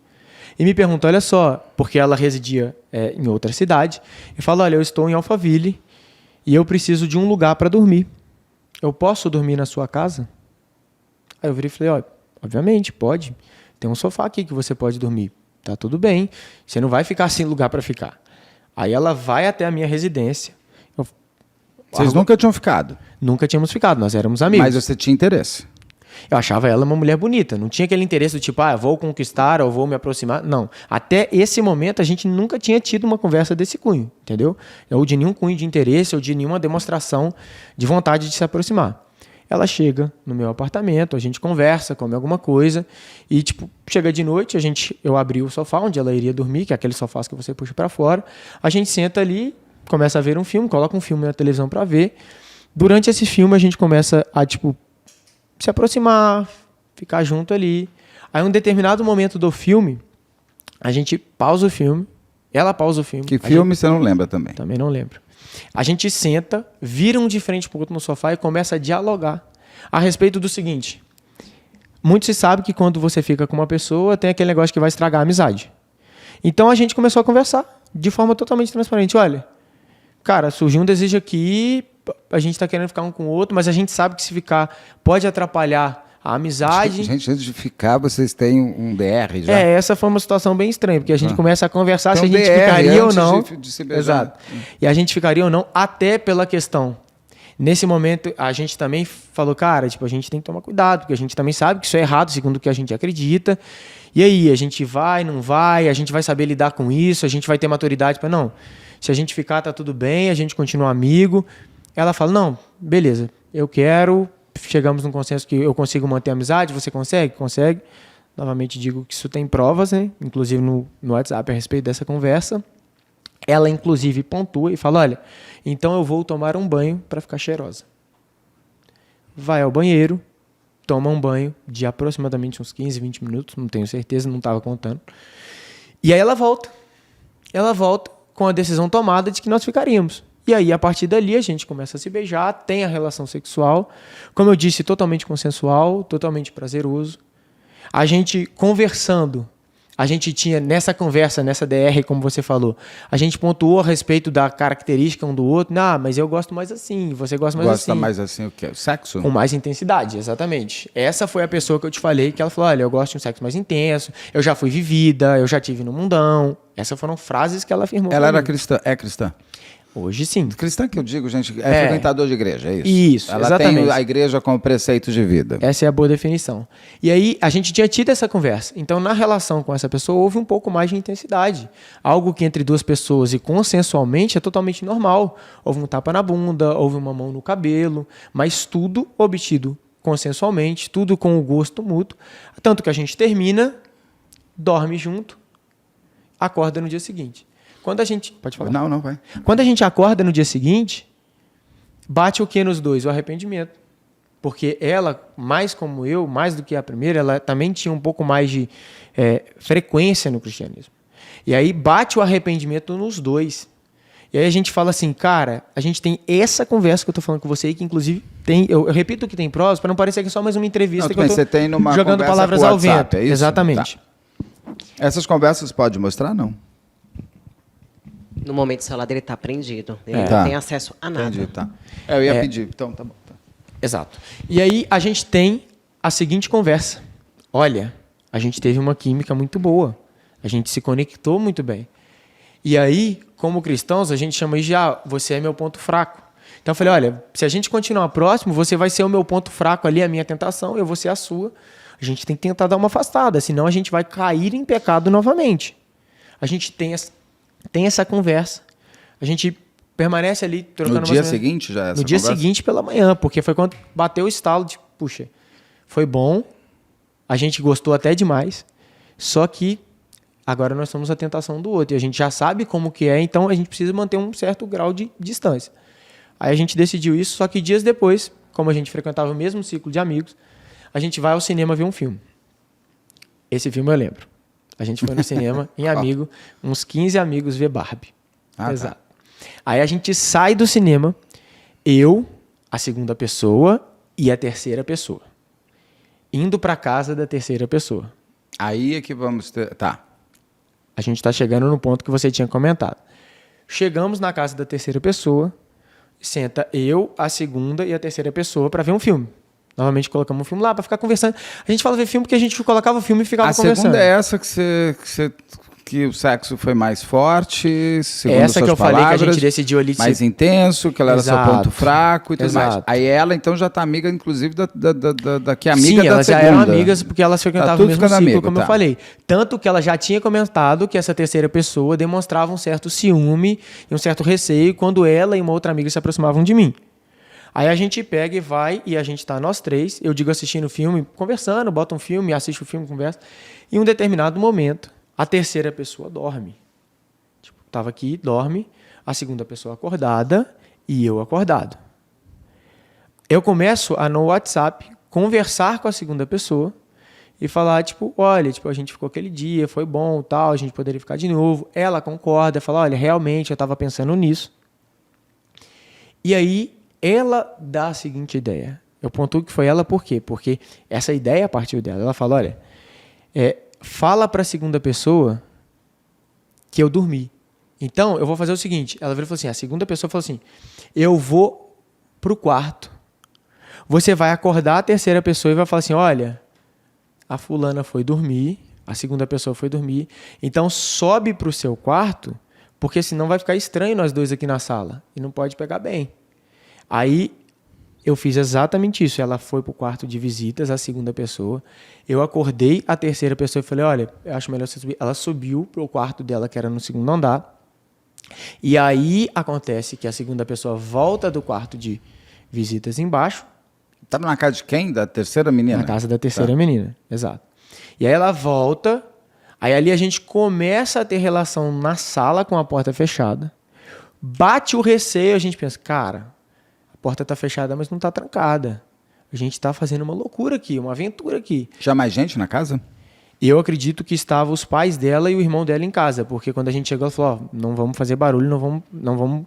B: e me pergunta, olha só, porque ela residia em outra cidade, e fala, olha, eu estou em Alphaville e eu preciso de um lugar para dormir. Eu posso dormir na sua casa? Aí eu virei e falei, olha, obviamente, pode. Tem um sofá aqui que você pode dormir. Tá tudo bem. Você não vai ficar sem lugar para ficar. Aí ela vai até a minha residência.
A: Vocês nunca tinham ficado?
B: Nunca tínhamos ficado, nós éramos amigos.
A: Mas você tinha interesse?
B: Eu achava ela uma mulher bonita. Não tinha aquele interesse do tipo, vou conquistar ou vou me aproximar. Não. Até esse momento, a gente nunca tinha tido uma conversa desse cunho, entendeu? Ou de nenhum cunho de interesse, ou de nenhuma demonstração de vontade de se aproximar. Ela chega no meu apartamento, a gente conversa, come alguma coisa e, chega de noite, eu abri o sofá onde ela iria dormir, que é aquele sofá que você puxa para fora, a gente senta ali, começa a ver um filme, coloca um filme na televisão para ver. Durante esse filme, a gente começa a, se aproximar, ficar junto ali. Aí, em um determinado momento do filme, a gente pausa o filme, ela pausa o filme.
A: Que filme você não lembra também?
B: Também não lembro. A gente senta, vira um de frente para o outro no sofá e começa a dialogar a respeito do seguinte. Muito se sabe que quando você fica com uma pessoa, tem aquele negócio que vai estragar a amizade. Então a gente começou a conversar de forma totalmente transparente. Olha, cara, surgiu um desejo aqui, a gente está querendo ficar um com o outro, mas a gente sabe que se ficar pode atrapalhar a amizade.
A: Gente, antes de ficar, vocês têm um DR já?
B: Essa foi uma situação bem estranha, porque a gente começa a conversar
A: então,
B: se a gente
A: DR,
B: ficaria ou não.
A: De se beijar.
B: Exato. E a gente ficaria ou não, até pela questão. Nesse momento, a gente também falou, cara, a gente tem que tomar cuidado, porque a gente também sabe que isso é errado, segundo o que a gente acredita. E aí, a gente vai, não vai, a gente vai saber lidar com isso, a gente vai ter maturidade para não. Se a gente ficar, tá tudo bem, a gente continua amigo. Ela fala, não, beleza, eu quero chegamos num consenso que eu consigo manter a amizade, você consegue? Consegue. Novamente digo que isso tem provas, né? Inclusive no WhatsApp a respeito dessa conversa. Ela, inclusive, pontua e fala, olha, então eu vou tomar um banho para ficar cheirosa. Vai ao banheiro, toma um banho de aproximadamente uns 15, 20 minutos, não tenho certeza, não estava contando. E aí ela volta. Ela volta com a decisão tomada de que nós ficaríamos. E aí, a partir dali, a gente começa a se beijar, tem a relação sexual, como eu disse, totalmente consensual, totalmente prazeroso. A gente conversando, a gente tinha nessa conversa, nessa DR, como você falou, a gente pontuou a respeito da característica um do outro. Não, mas eu gosto mais assim, você gosta mais assim.
A: Gosta mais assim o quê? O sexo?
B: Com mais intensidade, exatamente. Essa foi a pessoa que eu te falei, que ela falou, olha, eu gosto de um sexo mais intenso, eu já fui vivida, eu já tive no mundão. Essas foram frases que ela afirmou.
A: Ela era cristã, é cristã?
B: Hoje sim.
A: Cristã que eu digo, gente, frequentador de igreja, é isso?
B: Isso,
A: ela
B: exatamente.
A: tem a igreja como preceito de vida.
B: Essa é a boa definição. E aí, a gente tinha tido essa conversa. Então, na relação com essa pessoa, houve um pouco mais de intensidade. Algo que entre duas pessoas e consensualmente é totalmente normal. Houve um tapa na bunda, houve uma mão no cabelo, mas tudo obtido consensualmente, tudo com o gosto mútuo. Tanto que a gente termina, dorme junto, acorda no dia seguinte. Quando a gente... Pode falar.
A: Não, vai.
B: Quando a gente acorda no dia seguinte, bate o que nos dois? O arrependimento. Porque ela, mais como eu, mais do que a primeira, ela também tinha um pouco mais de frequência no cristianismo. E aí bate o arrependimento nos dois. E aí a gente fala assim, cara, a gente tem essa conversa que eu tô falando com você aí, que inclusive tem... Eu repito que tem provas, para não parecer que é só mais uma entrevista que eu tô
A: você tem numa
B: jogando palavras ao vento.
A: É isso?
B: Exatamente.
A: Tá. Essas conversas pode mostrar, não?
C: No momento, o celular dele está prendido. Ele não
A: Tá.
C: tem acesso a nada.
A: Entendi, tá. Eu ia pedir, então tá bom. Tá.
B: Exato. E aí a gente tem a seguinte conversa. Olha, a gente teve uma química muito boa. A gente se conectou muito bem. E aí, como cristãos, a gente chama isso de, você é meu ponto fraco. Então eu falei, olha, se a gente continuar próximo, você vai ser o meu ponto fraco ali, a minha tentação, eu vou ser a sua. A gente tem que tentar dar uma afastada, senão a gente vai cair em pecado novamente. A gente tem essa conversa. A gente permanece ali trocando
A: No dia seguinte já essa
B: No dia
A: conversa?
B: seguinte pela manhã, porque foi quando bateu o estalo de, puxa, foi bom, a gente gostou até demais, só que agora nós somos a tentação do outro e a gente já sabe como que é, então a gente precisa manter um certo grau de distância. Aí a gente decidiu isso, só que dias depois, como a gente frequentava o mesmo ciclo de amigos, a gente vai ao cinema ver um filme. Esse filme eu lembro. A gente foi no cinema, em amigo, uns 15 amigos ver Barbie. Exato. Tá. Aí a gente sai do cinema, eu, a segunda pessoa e a terceira pessoa. Indo para casa da terceira pessoa.
A: Aí é que vamos ter... Tá.
B: A gente está chegando no ponto que você tinha comentado. Chegamos na casa da terceira pessoa, senta eu, a segunda e a terceira pessoa para ver um filme. Novamente colocamos um filme lá para ficar conversando. A gente fala ver filme porque a gente colocava o filme e ficava conversando. A
A: segunda é essa que o sexo foi mais forte, segundo
B: essa
A: suas
B: que eu
A: palavras,
B: falei que a gente decidiu ali...
A: mais intenso, que ela era seu ponto fraco e tudo mais.
B: Exato.
A: Aí ela, então, já tá amiga, inclusive, da que é amiga
B: Sim,
A: da
B: elas
A: segunda.
B: já eram amigas porque elas frequentavam o mesmo ciclo,
A: amigo,
B: como eu falei. Tanto que ela já tinha comentado que essa terceira pessoa demonstrava um certo ciúme e um certo receio quando ela e uma outra amiga se aproximavam de mim. Aí a gente pega e vai, e a gente tá nós três, eu digo assistindo o filme, conversando, bota um filme, assiste o filme, conversa. Em um determinado momento, a terceira pessoa dorme. Tipo, tava aqui, dorme, a segunda pessoa acordada e eu acordado. Eu começo a, no WhatsApp, conversar com a segunda pessoa e falar, tipo, olha, tipo, a gente ficou aquele dia, foi bom, tal, a gente poderia ficar de novo. Ela concorda, fala, olha, realmente eu tava pensando nisso. E aí, ela dá a seguinte ideia. Eu pontuo que foi ela por quê? Porque essa ideia partiu dela. Ela fala, olha, fala para a segunda pessoa que eu dormi. Então, eu vou fazer o seguinte. Ela virou e falou assim, a segunda pessoa falou assim, eu vou pro quarto. Você vai acordar a terceira pessoa e vai falar assim, olha, a fulana foi dormir, a segunda pessoa foi dormir, então sobe pro seu quarto, porque senão vai ficar estranho nós dois aqui na sala. E não pode pegar bem. Aí eu fiz exatamente isso. Ela foi para o quarto de visitas, a segunda pessoa. Eu acordei a terceira pessoa e falei, olha, eu acho melhor você subir. Ela subiu para o quarto dela, que era no segundo andar. E aí acontece que a segunda pessoa volta do quarto de visitas embaixo,
A: Tava na casa de quem? Da terceira menina?
B: Na casa da terceira menina, exato. E aí ela volta, aí ali a gente começa a ter relação na sala com a porta fechada. Bate o receio, a gente pensa, cara, a porta tá fechada, mas não tá trancada. A gente tá fazendo uma loucura aqui, uma aventura aqui.
A: Tinha mais gente na casa?
B: Eu acredito que estavam os pais dela e o irmão dela em casa, porque quando a gente chegou, ela falou, ó, não vamos fazer barulho, não vamos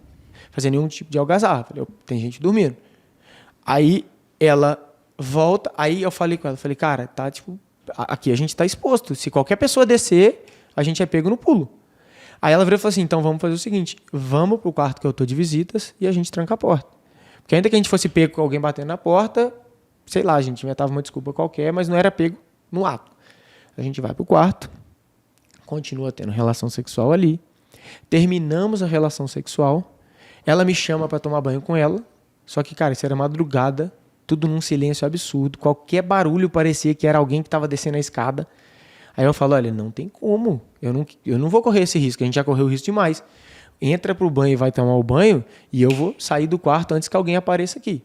B: fazer nenhum tipo de algazarra. Eu falei, tem gente dormindo. Aí ela volta, aí eu falei com ela, falei, cara, tá tipo, aqui a gente tá exposto. Se qualquer pessoa descer, a gente é pego no pulo. Aí ela virou e falou assim, então vamos fazer o seguinte, vamos pro quarto que eu tô de visitas e a gente tranca a porta. Porque ainda que a gente fosse pego com alguém batendo na porta, sei lá, a gente inventava uma desculpa qualquer, mas não era pego no ato. A gente vai pro quarto, continua tendo relação sexual ali, terminamos a relação sexual, ela me chama para tomar banho com ela, só que, cara, isso era madrugada, tudo num silêncio absurdo, qualquer barulho parecia que era alguém que estava descendo a escada. Aí eu falo, olha, não tem como, eu não vou correr esse risco, a gente já correu o risco demais. Entra pro banho e vai tomar o banho e eu vou sair do quarto antes que alguém apareça aqui.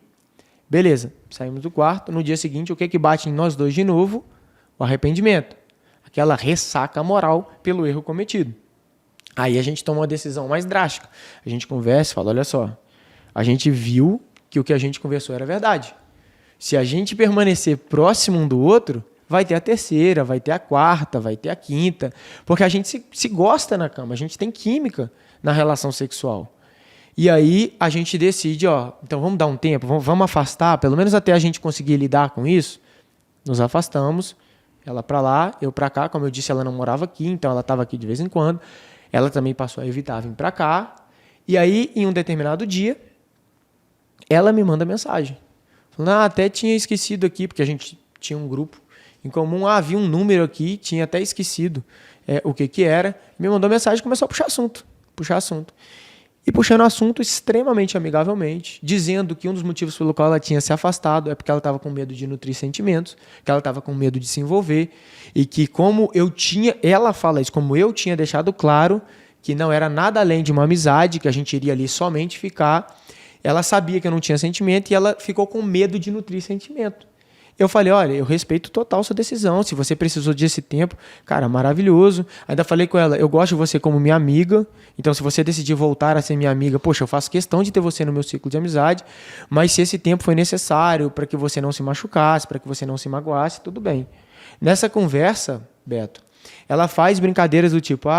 B: Beleza, saímos do quarto, no dia seguinte o que bate em nós dois de novo? O arrependimento, aquela ressaca moral pelo erro cometido. Aí a gente toma uma decisão mais drástica, a gente conversa e fala, olha só, a gente viu que o que a gente conversou era verdade. Se a gente permanecer próximo um do outro, vai ter a terceira, vai ter a quarta, vai ter a quinta, porque a gente se gosta na cama, a gente tem química na relação sexual. E aí a gente decide, ó, então vamos dar um tempo, vamos afastar, pelo menos até a gente conseguir lidar com isso. Nos afastamos, ela para lá, eu para cá, como eu disse, ela não morava aqui, então ela estava aqui de vez em quando. Ela também passou a evitar vir para cá. E aí, em um determinado dia, ela me manda mensagem. Falando, até tinha esquecido aqui, porque a gente tinha um grupo em comum, havia um número aqui, tinha até esquecido o que era. Me mandou mensagem e começou a puxar assunto. E puxando o assunto extremamente amigavelmente, dizendo que um dos motivos pelo qual ela tinha se afastado é porque ela estava com medo de nutrir sentimentos, que ela estava com medo de se envolver, e que ela fala isso, como eu tinha deixado claro que não era nada além de uma amizade, que a gente iria ali somente ficar, ela sabia que eu não tinha sentimento e ela ficou com medo de nutrir sentimento. Eu falei, olha, eu respeito total sua decisão, se você precisou desse tempo, cara, maravilhoso. Ainda falei com ela, eu gosto de você como minha amiga, então se você decidir voltar a ser minha amiga, poxa, eu faço questão de ter você no meu ciclo de amizade, mas se esse tempo foi necessário para que você não se machucasse, para que você não se magoasse, tudo bem. Nessa conversa, Beto, ela faz brincadeiras do tipo,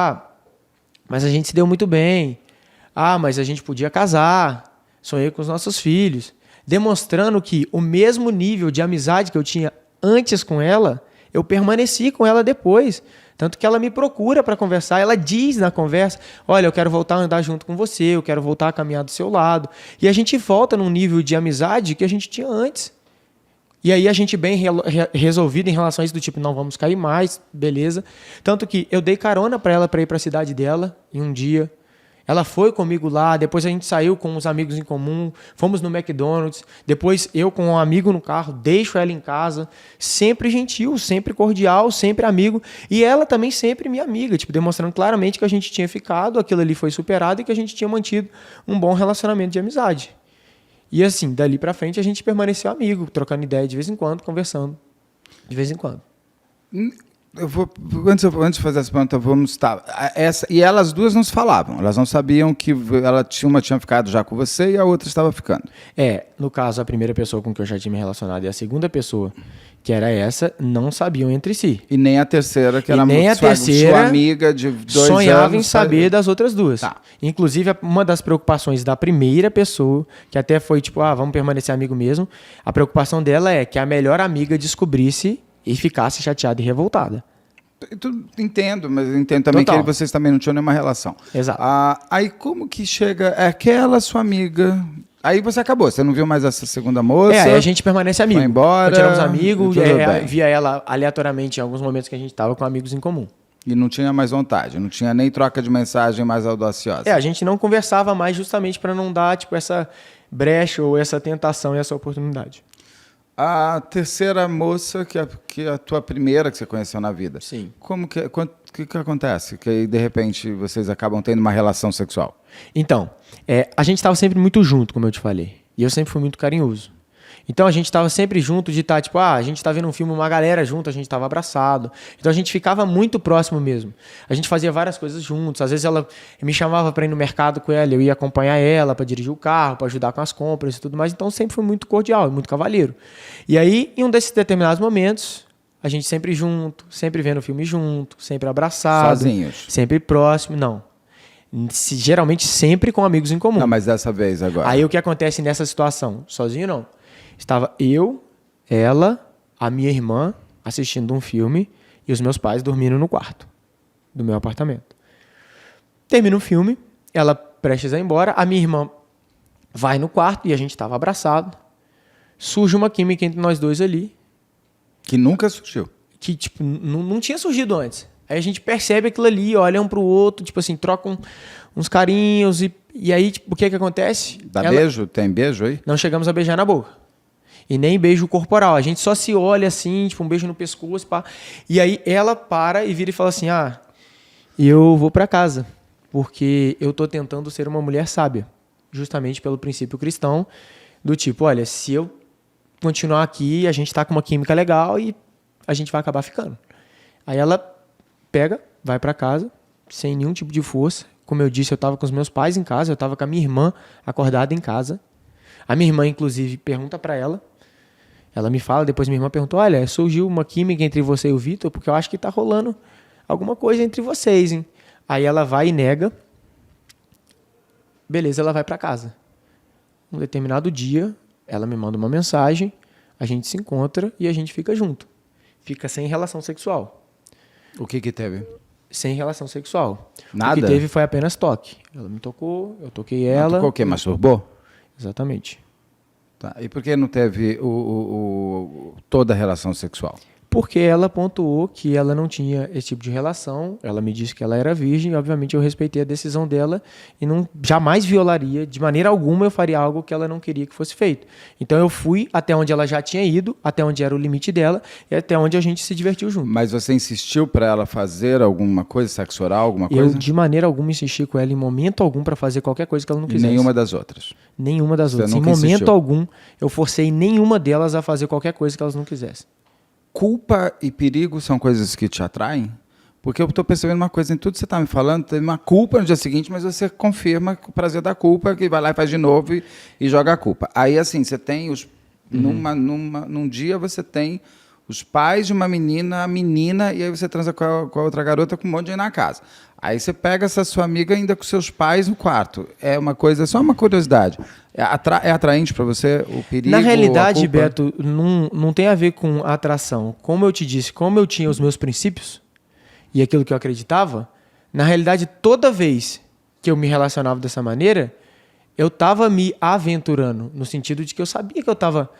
B: mas a gente se deu muito bem, mas a gente podia casar, sonhei com os nossos filhos. Demonstrando que o mesmo nível de amizade que eu tinha antes com ela, eu permaneci com ela depois. Tanto que ela me procura para conversar, ela diz na conversa, olha, eu quero voltar a andar junto com você, eu quero voltar a caminhar do seu lado. E a gente volta num nível de amizade que a gente tinha antes. E aí a gente bem resolvido em relação a isso, do tipo, não vamos cair mais, beleza. Tanto que eu dei carona para ela para ir para a cidade dela em um dia. Ela foi comigo lá, depois a gente saiu com os amigos em comum, fomos no McDonald's, depois eu com um amigo no carro, deixo ela em casa, sempre gentil, sempre cordial, sempre amigo, e ela também sempre minha amiga, tipo, demonstrando claramente que a gente tinha ficado, aquilo ali foi superado e que a gente tinha mantido um bom relacionamento de amizade. E assim, dali pra frente a gente permaneceu amigo, trocando ideia de vez em quando, conversando de vez em quando.
A: Antes de fazer essa pergunta, e elas duas não se falavam, elas não sabiam que uma tinha ficado já com você e a outra estava ficando.
B: No caso, a primeira pessoa com que eu já tinha me relacionado e a segunda pessoa, que era essa, não sabiam entre si.
A: E nem a terceira, que era
B: sua
A: amiga de 2 anos.
B: Sonhava em saber das outras duas.
A: Tá.
B: Inclusive, uma das preocupações da primeira pessoa, que até foi tipo, vamos permanecer amigo mesmo, a preocupação dela é que a melhor amiga descobrisse e ficasse chateada e revoltada.
A: Entendo, mas entendo também
B: Total.
A: que vocês também não tinham nenhuma relação.
B: Exato.
A: Aí como que chega aquela sua amiga... Aí você acabou, você não viu mais essa segunda moça?
B: Aí a gente permanece amigo.
A: Foi embora.
B: Continuamos amigos,
A: tudo bem.
B: via ela aleatoriamente em alguns momentos que a gente estava com amigos em comum.
A: E não tinha mais vontade, não tinha nem troca de mensagem mais audaciosa.
B: A gente não conversava mais justamente para não dar tipo, essa brecha ou essa tentação e essa oportunidade.
A: A terceira moça, que é a tua primeira que você conheceu na vida.
B: Sim.
A: O que acontece? Que aí, de repente, vocês acabam tendo uma relação sexual?
B: Então, a gente estava sempre muito junto, como eu te falei. E eu sempre fui muito carinhoso. Então a gente estava sempre junto de estar, tipo, a gente tá vendo um filme, uma galera junto, a gente estava abraçado. Então a gente ficava muito próximo mesmo. A gente fazia várias coisas juntos. Às vezes ela me chamava para ir no mercado com ela, eu ia acompanhar ela para dirigir o carro, para ajudar com as compras e tudo mais. Então sempre foi muito cordial, muito cavalheiro. E aí, em um desses determinados momentos, a gente sempre junto, sempre vendo o filme junto, sempre abraçado.
A: Sozinhos?
B: Sempre próximo, não. Geralmente sempre com amigos em comum.
A: Não, mas dessa vez agora.
B: Aí o que acontece nessa situação? Sozinho não. Estava eu, ela, a minha irmã assistindo um filme e os meus pais dormindo no quarto do meu apartamento. Termina o filme, ela prestes a ir embora, a minha irmã vai no quarto e a gente estava abraçado. Surge uma química entre nós dois ali.
A: Que nunca surgiu.
B: Que tipo, não tinha surgido antes. Aí a gente percebe aquilo ali, olha um pro outro, tipo assim, trocam uns carinhos e aí tipo, o que acontece?
A: Beijo? Tem beijo aí?
B: Não chegamos a beijar na boca. E nem beijo corporal. A gente só se olha assim, tipo um beijo no pescoço. Pá. E aí ela para e vira e fala assim, eu vou para casa, porque eu tô tentando ser uma mulher sábia. Justamente pelo princípio cristão, do tipo, olha, se eu continuar aqui, a gente tá com uma química legal e a gente vai acabar ficando. Aí ela pega, vai para casa, sem nenhum tipo de força. Como eu disse, eu tava com os meus pais em casa, eu tava com a minha irmã acordada em casa. A minha irmã, inclusive, pergunta para ela. Ela me fala, depois minha irmã perguntou, olha, surgiu uma química entre você e o Vitor, porque eu acho que tá rolando alguma coisa entre vocês, hein? Aí ela vai e nega. Beleza, ela vai para casa. Um determinado dia, ela me manda uma mensagem, a gente se encontra e a gente fica junto. Fica sem relação sexual.
A: O que teve?
B: Sem relação sexual.
A: Nada?
B: O que teve foi apenas toque. Ela me tocou, eu toquei ela.
A: Tocou o quê? Masturbou?
B: Exatamente.
A: Tá. E por que não teve toda a relação sexual?
B: Porque ela pontuou que ela não tinha esse tipo de relação. Ela me disse que ela era virgem e, obviamente, eu respeitei a decisão dela e jamais violaria, de maneira alguma eu faria algo que ela não queria que fosse feito. Então eu fui até onde ela já tinha ido, até onde era o limite dela e até onde a gente se divertiu junto.
A: Mas você insistiu para ela fazer alguma coisa, sexo oral, alguma coisa?
B: Eu, de maneira alguma, insisti com ela em momento algum para fazer qualquer coisa que ela não quisesse.
A: Nenhuma das outras?
B: Nenhuma das outras. Em momento algum, eu forcei nenhuma delas a fazer qualquer coisa que elas não quisessem.
A: Culpa e perigo são coisas que te atraem? Porque eu estou percebendo uma coisa em tudo que você está me falando, tem uma culpa no dia seguinte, mas você confirma o prazer da culpa, que vai lá e faz de novo e joga a culpa. Aí, assim, você tem num dia você tem os pais de uma menina, a menina, e aí você transa com a outra garota com um monte de gente na casa. Aí você pega essa sua amiga ainda com seus pais no quarto. É uma coisa, só uma curiosidade. É atraente para você o perigo?
B: Na realidade, Beto, não tem a ver com atração. Como eu te disse, como eu tinha os meus princípios e aquilo que eu acreditava, na realidade, toda vez que eu me relacionava dessa maneira, eu estava me aventurando, no sentido de que eu sabia que eu estava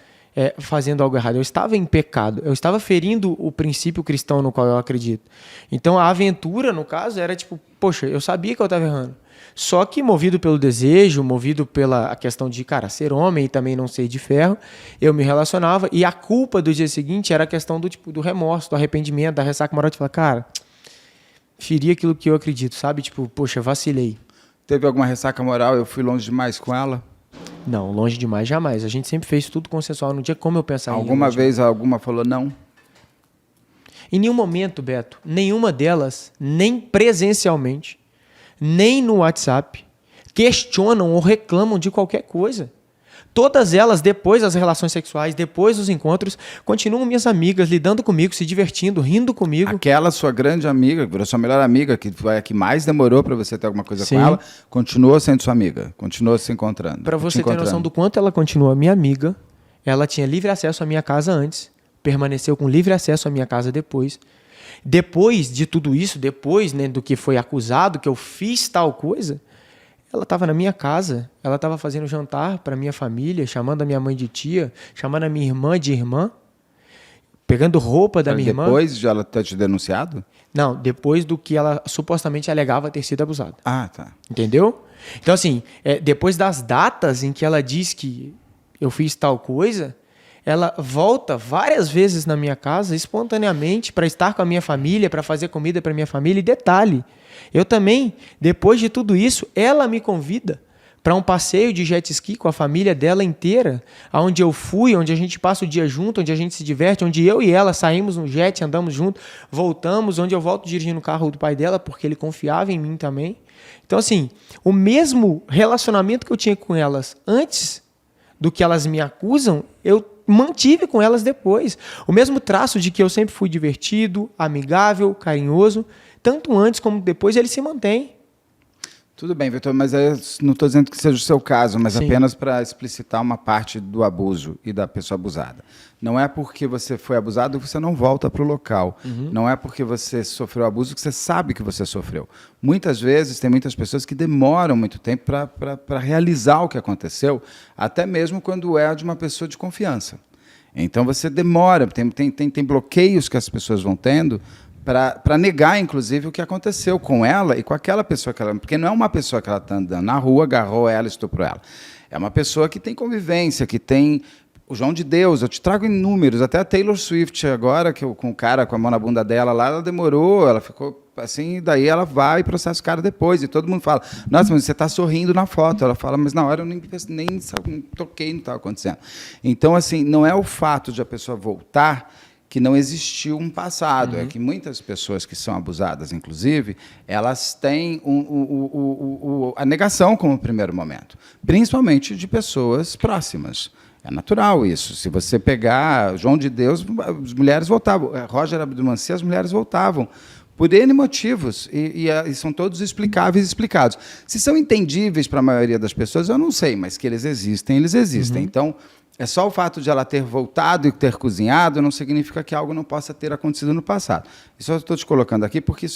B: fazendo algo errado. Eu estava em pecado. Eu estava ferindo o princípio cristão no qual eu acredito. Então, a aventura, no caso, era tipo, poxa, eu sabia que eu estava errando. Só que, movido pelo desejo, movido pela questão de, cara, ser homem e também não ser de ferro, eu me relacionava. E a culpa do dia seguinte era a questão do remorso, do arrependimento, da ressaca moral, de falar, cara, feri aquilo que eu acredito, sabe? Tipo, poxa, vacilei.
A: Teve alguma ressaca moral? Eu fui longe demais com ela?
B: Não, longe demais, jamais. A gente sempre fez tudo consensual. Não tinha como eu pensar em
A: alguma vez alguma falou não?
B: Em nenhum momento, Beto, nenhuma delas, nem presencialmente, nem no WhatsApp, questionam ou reclamam de qualquer coisa. Todas elas, depois das relações sexuais, depois dos encontros, continuam minhas amigas, lidando comigo, se divertindo, rindo comigo.
A: Aquela sua grande amiga, virou sua melhor amiga, que foi a que mais demorou para você ter alguma coisa
B: Sim.
A: com ela, continuou sendo sua amiga, continuou se encontrando.
B: Para você ter noção do quanto ela continua minha amiga, ela tinha livre acesso à minha casa antes, permaneceu com livre acesso à minha casa depois. Depois de tudo isso, depois, né, do que foi acusado, que eu fiz tal coisa, ela estava na minha casa, ela estava fazendo jantar para minha família, chamando a minha mãe de tia, chamando a minha irmã de irmã, pegando roupa da minha irmã.
A: Depois de ela ter te denunciado?
B: Não, depois do que ela supostamente alegava ter sido abusada.
A: Ah, tá.
B: Entendeu? Então, assim, depois das datas em que ela diz que eu fiz tal coisa, ela volta várias vezes na minha casa, espontaneamente, para estar com a minha família, para fazer comida para minha família. E detalhe, eu também, depois de tudo isso, ela me convida para um passeio de jet ski com a família dela inteira, aonde eu fui, onde a gente passa o dia junto, onde a gente se diverte, onde eu e ela saímos no jet, andamos junto, voltamos, onde eu volto dirigindo o carro do pai dela, porque ele confiava em mim também. Então, assim, o mesmo relacionamento que eu tinha com elas antes do que elas me acusam, eu mantive com elas depois. O mesmo traço de que eu sempre fui divertido, amigável, carinhoso, tanto antes como depois, ele se mantém.
A: Tudo bem, Vitor, mas eu não estou dizendo que seja o seu caso, mas
B: Sim.
A: apenas para explicitar uma parte do abuso e da pessoa abusada. Não é porque você foi abusado que você não volta para o local. Não é porque você sofreu abuso que você sabe que você sofreu. Muitas vezes, tem muitas pessoas que demoram muito tempo para realizar o que aconteceu, até mesmo quando é de uma pessoa de confiança. Então, você demora, tem bloqueios que as pessoas vão tendo para negar, inclusive, o que aconteceu com ela e com aquela pessoa que ela... Porque não é uma pessoa que ela está andando na rua, agarrou ela, estuprou ela. É uma pessoa que tem convivência, que tem... O João de Deus, eu te trago inúmeros. Até a Taylor Swift agora, com o cara com a mão na bunda dela lá, ela demorou, ela ficou assim, daí ela vai e processa o cara depois. E todo mundo fala, nossa, mas você está sorrindo na foto. Ela fala, mas na hora eu nem toquei no que estava acontecendo. Então, assim, não é o fato de a pessoa voltar que não existiu um passado. É que muitas pessoas que são abusadas, inclusive, elas têm a negação como primeiro momento, principalmente de pessoas próximas. É natural isso. Se você pegar João de Deus, as mulheres voltavam. Roger Abdulmansih, as mulheres voltavam. Por N motivos. E são todos explicáveis e explicados. Se são entendíveis para a maioria das pessoas, eu não sei, mas que eles existem, eles existem. Então, é só o fato de ela ter voltado e ter cozinhado não significa que algo não possa ter acontecido no passado. Isso eu estou te colocando aqui porque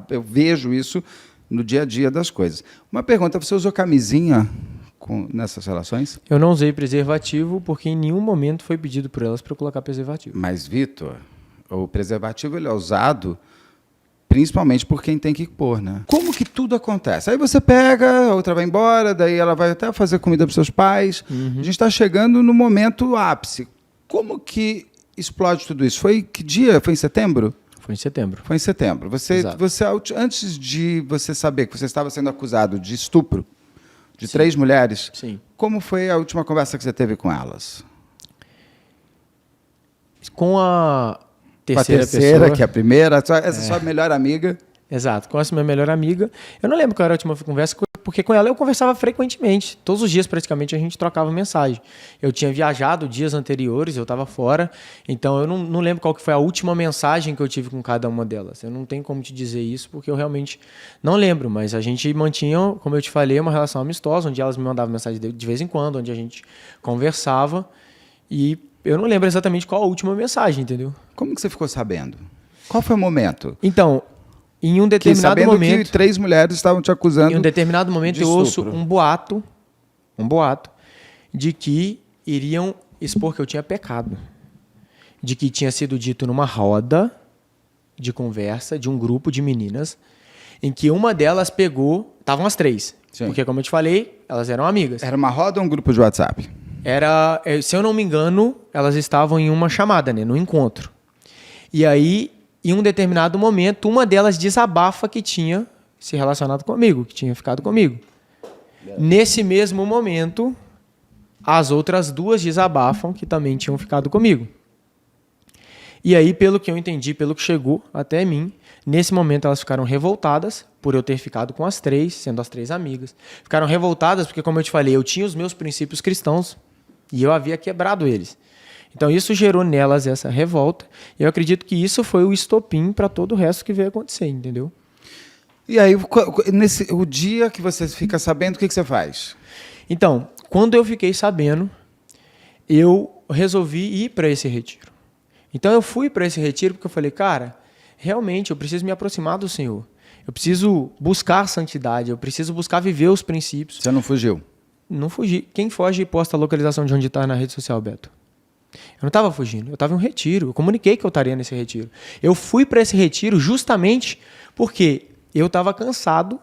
A: eu vejo isso no dia a dia das coisas. Uma pergunta, você usou camisinha nessas relações?
B: Eu não usei preservativo porque em nenhum momento foi pedido por elas para eu colocar preservativo.
A: Mas, Vitor, o preservativo ele é usado principalmente por quem tem que pôr, né? Como que tudo acontece? Aí você pega, a outra vai embora, daí ela vai até fazer comida para os seus pais. A gente está chegando no momento ápice. Como que explode tudo isso? Foi que dia? Foi em setembro?
B: Foi em setembro.
A: Foi em setembro. Você, antes de você saber que você estava sendo acusado de estupro de 3 mulheres,
B: Sim.
A: Como foi a última conversa que você teve com elas?
B: Com a
A: Com a
B: terceira pessoa,
A: que é a primeira, essa é sua melhor amiga.
B: Exato, com essa minha melhor amiga. Eu não lembro qual era a última conversa, porque com ela eu conversava frequentemente. Todos os dias, praticamente, a gente trocava mensagem. Eu tinha viajado dias anteriores, eu estava fora, então eu não lembro qual que foi a última mensagem que eu tive com cada uma delas. Eu não tenho como te dizer isso, porque eu realmente não lembro, mas a gente mantinha, como eu te falei, uma relação amistosa, onde elas me mandavam mensagem de vez em quando, onde a gente conversava, e eu não lembro exatamente qual a última mensagem, entendeu?
A: Como que você ficou sabendo? Qual foi o momento?
B: Então, em um determinado
A: sabendo
B: momento...
A: que 3 mulheres estavam te acusando.
B: Em um determinado momento
A: de
B: eu ouço
A: estupro.
B: um boato de que iriam expor que eu tinha pecado. De que tinha sido dito numa roda de conversa de um grupo de meninas, em que uma delas pegou... Estavam as 3.
A: Sim.
B: Porque, como eu te falei, elas eram amigas.
A: Era uma roda ou um grupo de WhatsApp?
B: Se eu não me engano, elas estavam em uma chamada, né, no encontro. E aí, em um determinado momento, uma delas desabafa que tinha se relacionado comigo, que tinha ficado comigo. Nesse mesmo momento, as outras 2 desabafam que também tinham ficado comigo. E aí, pelo que eu entendi, pelo que chegou até mim, nesse momento elas ficaram revoltadas por eu ter ficado com as 3, sendo as 3 amigas. Ficaram revoltadas porque, como eu te falei, eu tinha os meus princípios cristãos e eu havia quebrado eles. Então isso gerou nelas essa revolta. E eu acredito que isso foi o estopim para todo o resto que veio acontecer, entendeu?
A: E aí, o dia que você fica sabendo, o que você faz?
B: Então, quando eu fiquei sabendo, eu resolvi ir para esse retiro. Então eu fui para esse retiro porque eu falei, cara, realmente eu preciso me aproximar do Senhor. Eu preciso buscar a santidade, eu preciso buscar viver os princípios.
A: Você não fugiu?
B: Não fugi. Quem foge posta a localização de onde está na rede social, Beto? Eu não estava fugindo, eu estava em um retiro. Eu comuniquei que eu estaria nesse retiro. Eu fui para esse retiro justamente porque eu estava cansado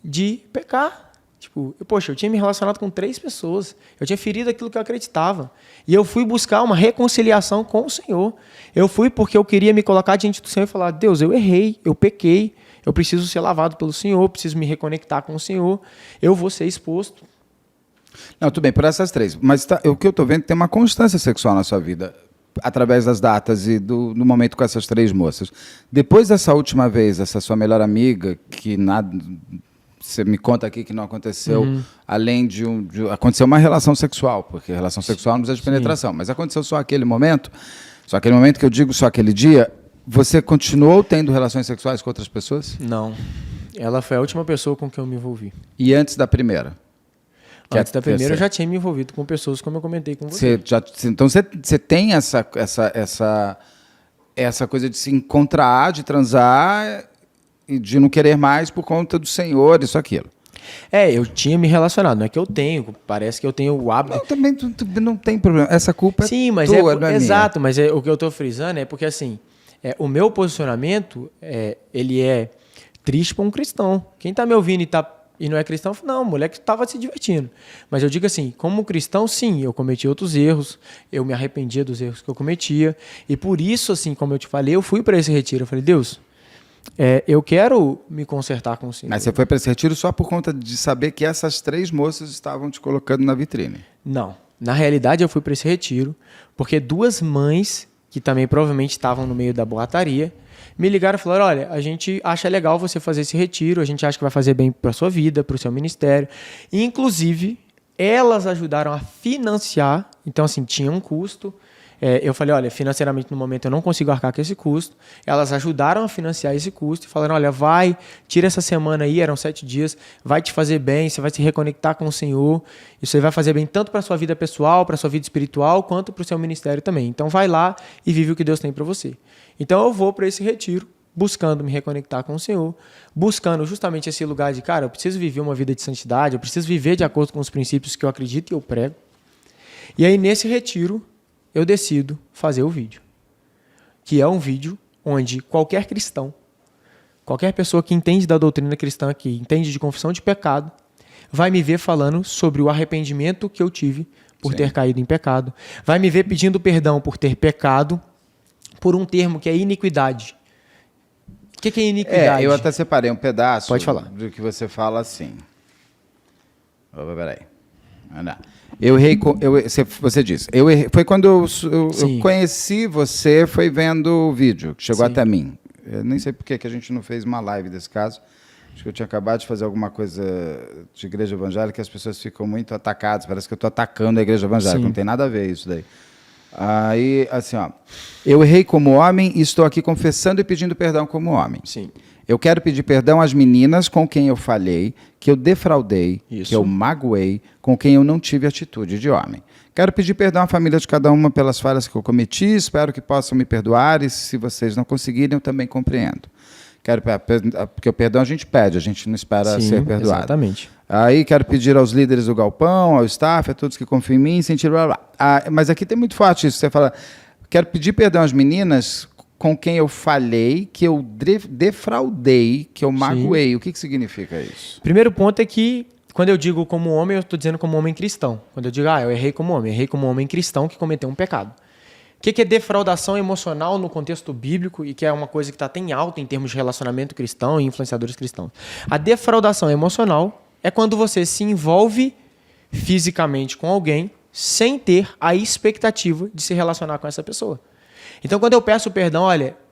B: de pecar, Tipo, eu tinha me relacionado com 3 pessoas. Eu tinha ferido aquilo que eu acreditava. E eu fui buscar uma reconciliação com o Senhor. Eu fui porque eu queria me colocar diante do Senhor e falar, Deus, eu errei, eu pequei, eu preciso ser lavado pelo Senhor, preciso me reconectar com o Senhor, eu vou ser exposto.
A: Não, tudo bem, por essas 3. Mas o que eu estou vendo tem uma constância sexual na sua vida, através das datas e do momento com essas 3 moças. Depois dessa última vez, essa sua melhor amiga, que nada... Você me conta aqui que não aconteceu, além aconteceu uma relação sexual, porque relação sexual não precisa de penetração, mas aconteceu só aquele momento que eu digo, só aquele dia, você continuou tendo relações sexuais com outras pessoas?
B: Não. Ela foi a última pessoa com quem eu me envolvi.
A: E antes da primeira?
B: Antes da primeira, eu já tinha me envolvido com pessoas, como eu comentei com você.
A: Então você tem essa coisa de se encontrar, de transar e de não querer mais por conta do Senhor, isso, aquilo.
B: Eu tinha me relacionado, não é que eu tenho, parece que eu tenho o hábito.
A: Não, também não tem problema, essa culpa
B: sim, mas
A: tua, não é minha.
B: Exato, mas o que eu estou frisando é porque, assim, o meu posicionamento, ele é triste para um cristão. Quem está me ouvindo e não é cristão, não, o moleque estava se divertindo. Mas eu digo assim, como cristão, sim, eu cometi outros erros, eu me arrependia dos erros que eu cometia, e por isso, assim, como eu te falei, eu fui para esse retiro, eu falei, Deus... eu quero me consertar com o Senhor.
A: Mas você foi para esse retiro só por conta de saber que essas 3 moças estavam te colocando na vitrine?
B: Não. Na realidade, eu fui para esse retiro porque 2 mães, que também provavelmente estavam no meio da boataria, me ligaram e falaram, olha, a gente acha legal você fazer esse retiro, a gente acha que vai fazer bem para a sua vida, para o seu ministério. E, inclusive, elas ajudaram a financiar, então, assim, tinha um custo. Eu falei, olha, financeiramente no momento eu não consigo arcar com esse custo. Elas ajudaram a financiar esse custo e falaram, olha, tira essa semana aí, eram 7 dias, vai te fazer bem, você vai se reconectar com o Senhor, isso aí vai fazer bem tanto para a sua vida pessoal, para a sua vida espiritual, quanto para o seu ministério também. Então vai lá e vive o que Deus tem para você. Então eu vou para esse retiro, buscando me reconectar com o Senhor, buscando justamente esse lugar de, cara, eu preciso viver uma vida de santidade, eu preciso viver de acordo com os princípios que eu acredito e eu prego. E aí nesse retiro, eu decido fazer o vídeo, que é um vídeo onde qualquer cristão, qualquer pessoa que entende da doutrina cristã, que entende de confissão de pecado, vai me ver falando sobre o arrependimento que eu tive por ter caído em pecado, vai me ver pedindo perdão por ter pecado, por um termo que é iniquidade. O que é iniquidade?
A: Eu até separei um pedaço.
B: Pode falar.
A: Do que você fala assim. Peraí. Você disse, foi quando eu conheci você, foi vendo o vídeo, que chegou até mim. Eu nem sei por que a gente não fez uma live desse caso. Acho que eu tinha acabado de fazer alguma coisa de igreja evangélica e as pessoas ficam muito atacadas. Parece que eu estou atacando a igreja evangélica. Sim. Não tem nada a ver isso daí. Aí, assim, eu errei como homem e estou aqui confessando e pedindo perdão como homem.
B: Sim.
A: Eu quero pedir perdão às meninas com quem eu falhei, que eu defraudei, que eu magoei, com quem eu não tive atitude de homem. Quero pedir perdão à família de cada uma pelas falhas que eu cometi, espero que possam me perdoar e se vocês não conseguirem, eu também compreendo. Porque o perdão a gente pede, a gente não espera ser perdoado.
B: Exatamente.
A: Aí quero pedir aos líderes do galpão, ao staff, a todos que confiam em mim, sentir blá blá. Mas aqui tem muito forte isso, você fala, quero pedir perdão às meninas com quem eu falhei, que eu defraudei, que eu magoei. Sim. O que significa isso?
B: Primeiro ponto é que, quando eu digo como homem, eu estou dizendo como homem cristão. Quando eu digo, eu errei como homem cristão que cometeu um pecado. O que é defraudação emocional no contexto bíblico e que é uma coisa que está até em alta em termos de relacionamento cristão e influenciadores cristãos? A defraudação emocional é quando você se envolve fisicamente com alguém sem ter a expectativa de se relacionar com essa pessoa. Então, quando eu peço perdão,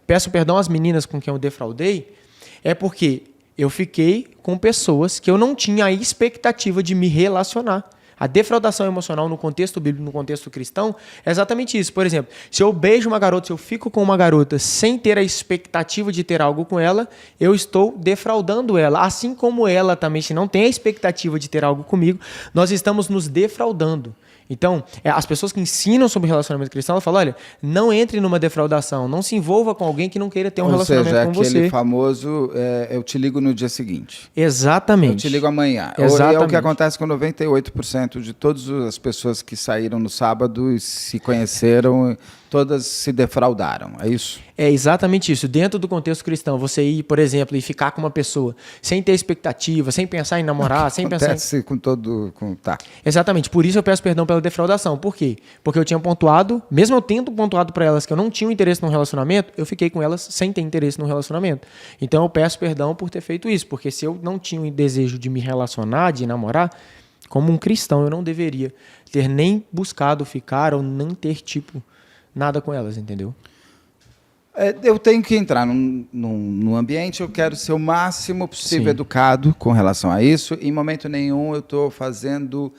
B: peço perdão às meninas com quem eu defraudei, é porque eu fiquei com pessoas que eu não tinha a expectativa de me relacionar. A defraudação emocional no contexto bíblico, no contexto cristão, é exatamente isso. Por exemplo, se eu beijo uma garota, se eu fico com uma garota sem ter a expectativa de ter algo com ela, eu estou defraudando ela. Assim como ela também, se não tem a expectativa de ter algo comigo, nós estamos nos defraudando. Então, as pessoas que ensinam sobre relacionamento cristão, elas falam, olha, não entre numa defraudação, não se envolva com alguém que não queira ter um relacionamento com você. Ou seja,
A: aquele famoso, eu te ligo no dia seguinte.
B: Exatamente.
A: Eu te ligo amanhã.
B: Exatamente.
A: É o que acontece com 98% de todas as pessoas que saíram no sábado e se conheceram, todas se defraudaram, é isso?
B: É exatamente isso. Dentro do contexto cristão, você ir, por exemplo, e ficar com uma pessoa sem ter expectativa, sem pensar em namorar, sem pensar em...
A: Acontece com todo... Tá.
B: Exatamente. Por isso eu peço perdão pela defraudação. Por quê? Porque eu tinha pontuado, mesmo eu tendo pontuado para elas que eu não tinha interesse num relacionamento, eu fiquei com elas sem ter interesse no relacionamento. Então eu peço perdão por ter feito isso, porque se eu não tinha o desejo de me relacionar, de namorar, como um cristão, eu não deveria ter nem buscado ficar ou não ter, nada com elas, entendeu?
A: Eu tenho que entrar num ambiente, eu quero ser o máximo possível
B: Sim.
A: educado com relação a isso. Em momento nenhum eu estou fazendo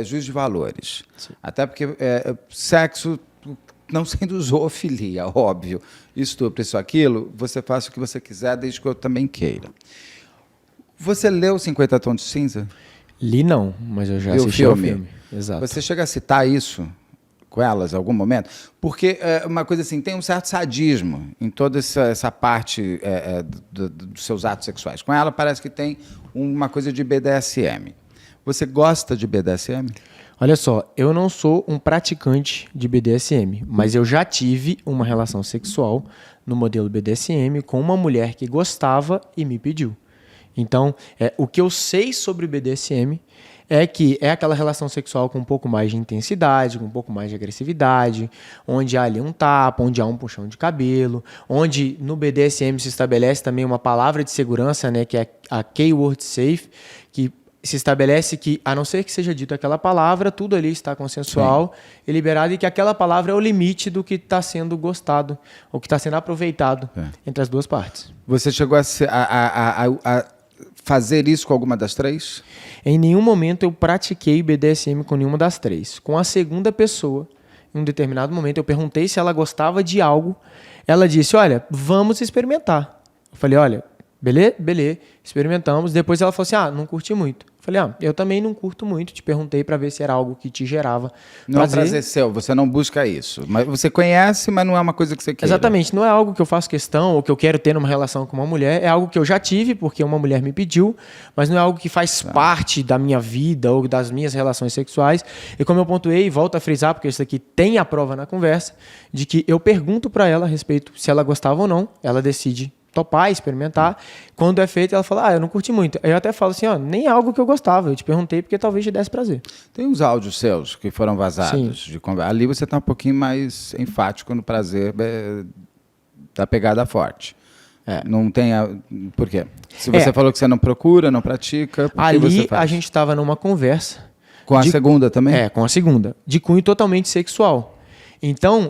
A: juízo de valores.
B: Sim.
A: Até porque sexo, não sendo zoofilia, óbvio. Estupro, isso, aquilo, você faz o que você quiser, desde que eu também queira. Você leu 50 Tons de Cinza?
B: Li não, mas eu já
A: Viu o
B: assisti ao
A: filme?
B: filme. Exato.
A: Você chega a citar isso com elas em algum momento? Porque uma coisa assim, tem um certo sadismo em toda essa parte dos seus atos sexuais. Com ela parece que tem uma coisa de BDSM. Você gosta de BDSM?
B: Olha só, eu não sou um praticante de BDSM, mas eu já tive uma relação sexual no modelo BDSM com uma mulher que gostava e me pediu. Então, o que eu sei sobre BDSM é que é aquela relação sexual com um pouco mais de intensidade, com um pouco mais de agressividade, onde há ali um tapa, onde há um puxão de cabelo, onde no BDSM se estabelece também uma palavra de segurança, né, que é a keyword safe, que se estabelece que, a não ser que seja dito aquela palavra, tudo ali está consensual e liberado, e que aquela palavra é o limite do que está sendo gostado, ou que está sendo aproveitado entre as duas partes.
A: Você chegou a fazer isso com alguma das três?
B: Em nenhum momento eu pratiquei BDSM com nenhuma das três. Com a segunda pessoa, em um determinado momento, eu perguntei se ela gostava de algo. Ela disse, olha, vamos experimentar. Eu falei, olha, beleza, experimentamos. Depois ela falou assim, não curti muito. Eu falei, eu também não curto muito. Te perguntei para ver se era algo que te gerava
A: Não é prazer seu, você não busca isso. Mas você conhece, mas não é uma coisa que você quer.
B: Exatamente, não é algo que eu faço questão ou que eu quero ter numa relação com uma mulher. É algo que eu já tive porque uma mulher me pediu, mas não é algo que faz parte da minha vida ou das minhas relações sexuais. E como eu pontuei, e volto a frisar, porque isso aqui tem a prova na conversa, de que eu pergunto para ela a respeito se ela gostava ou não, ela decide topar, experimentar. Quando é feito, ela fala, eu não curti muito. Aí eu até falo assim, nem é algo que eu gostava. Eu te perguntei porque talvez te desse prazer.
A: Tem uns áudios seus que foram vazados de conversa. Ali você está um pouquinho mais enfático no prazer da pegada forte. Não tem... Por quê? Se você falou que você não procura, não pratica, por que você
B: Ali
A: faz?
B: a gente estava numa conversa.
A: Com a segunda também?
B: Com a segunda. De cunho totalmente sexual. Então,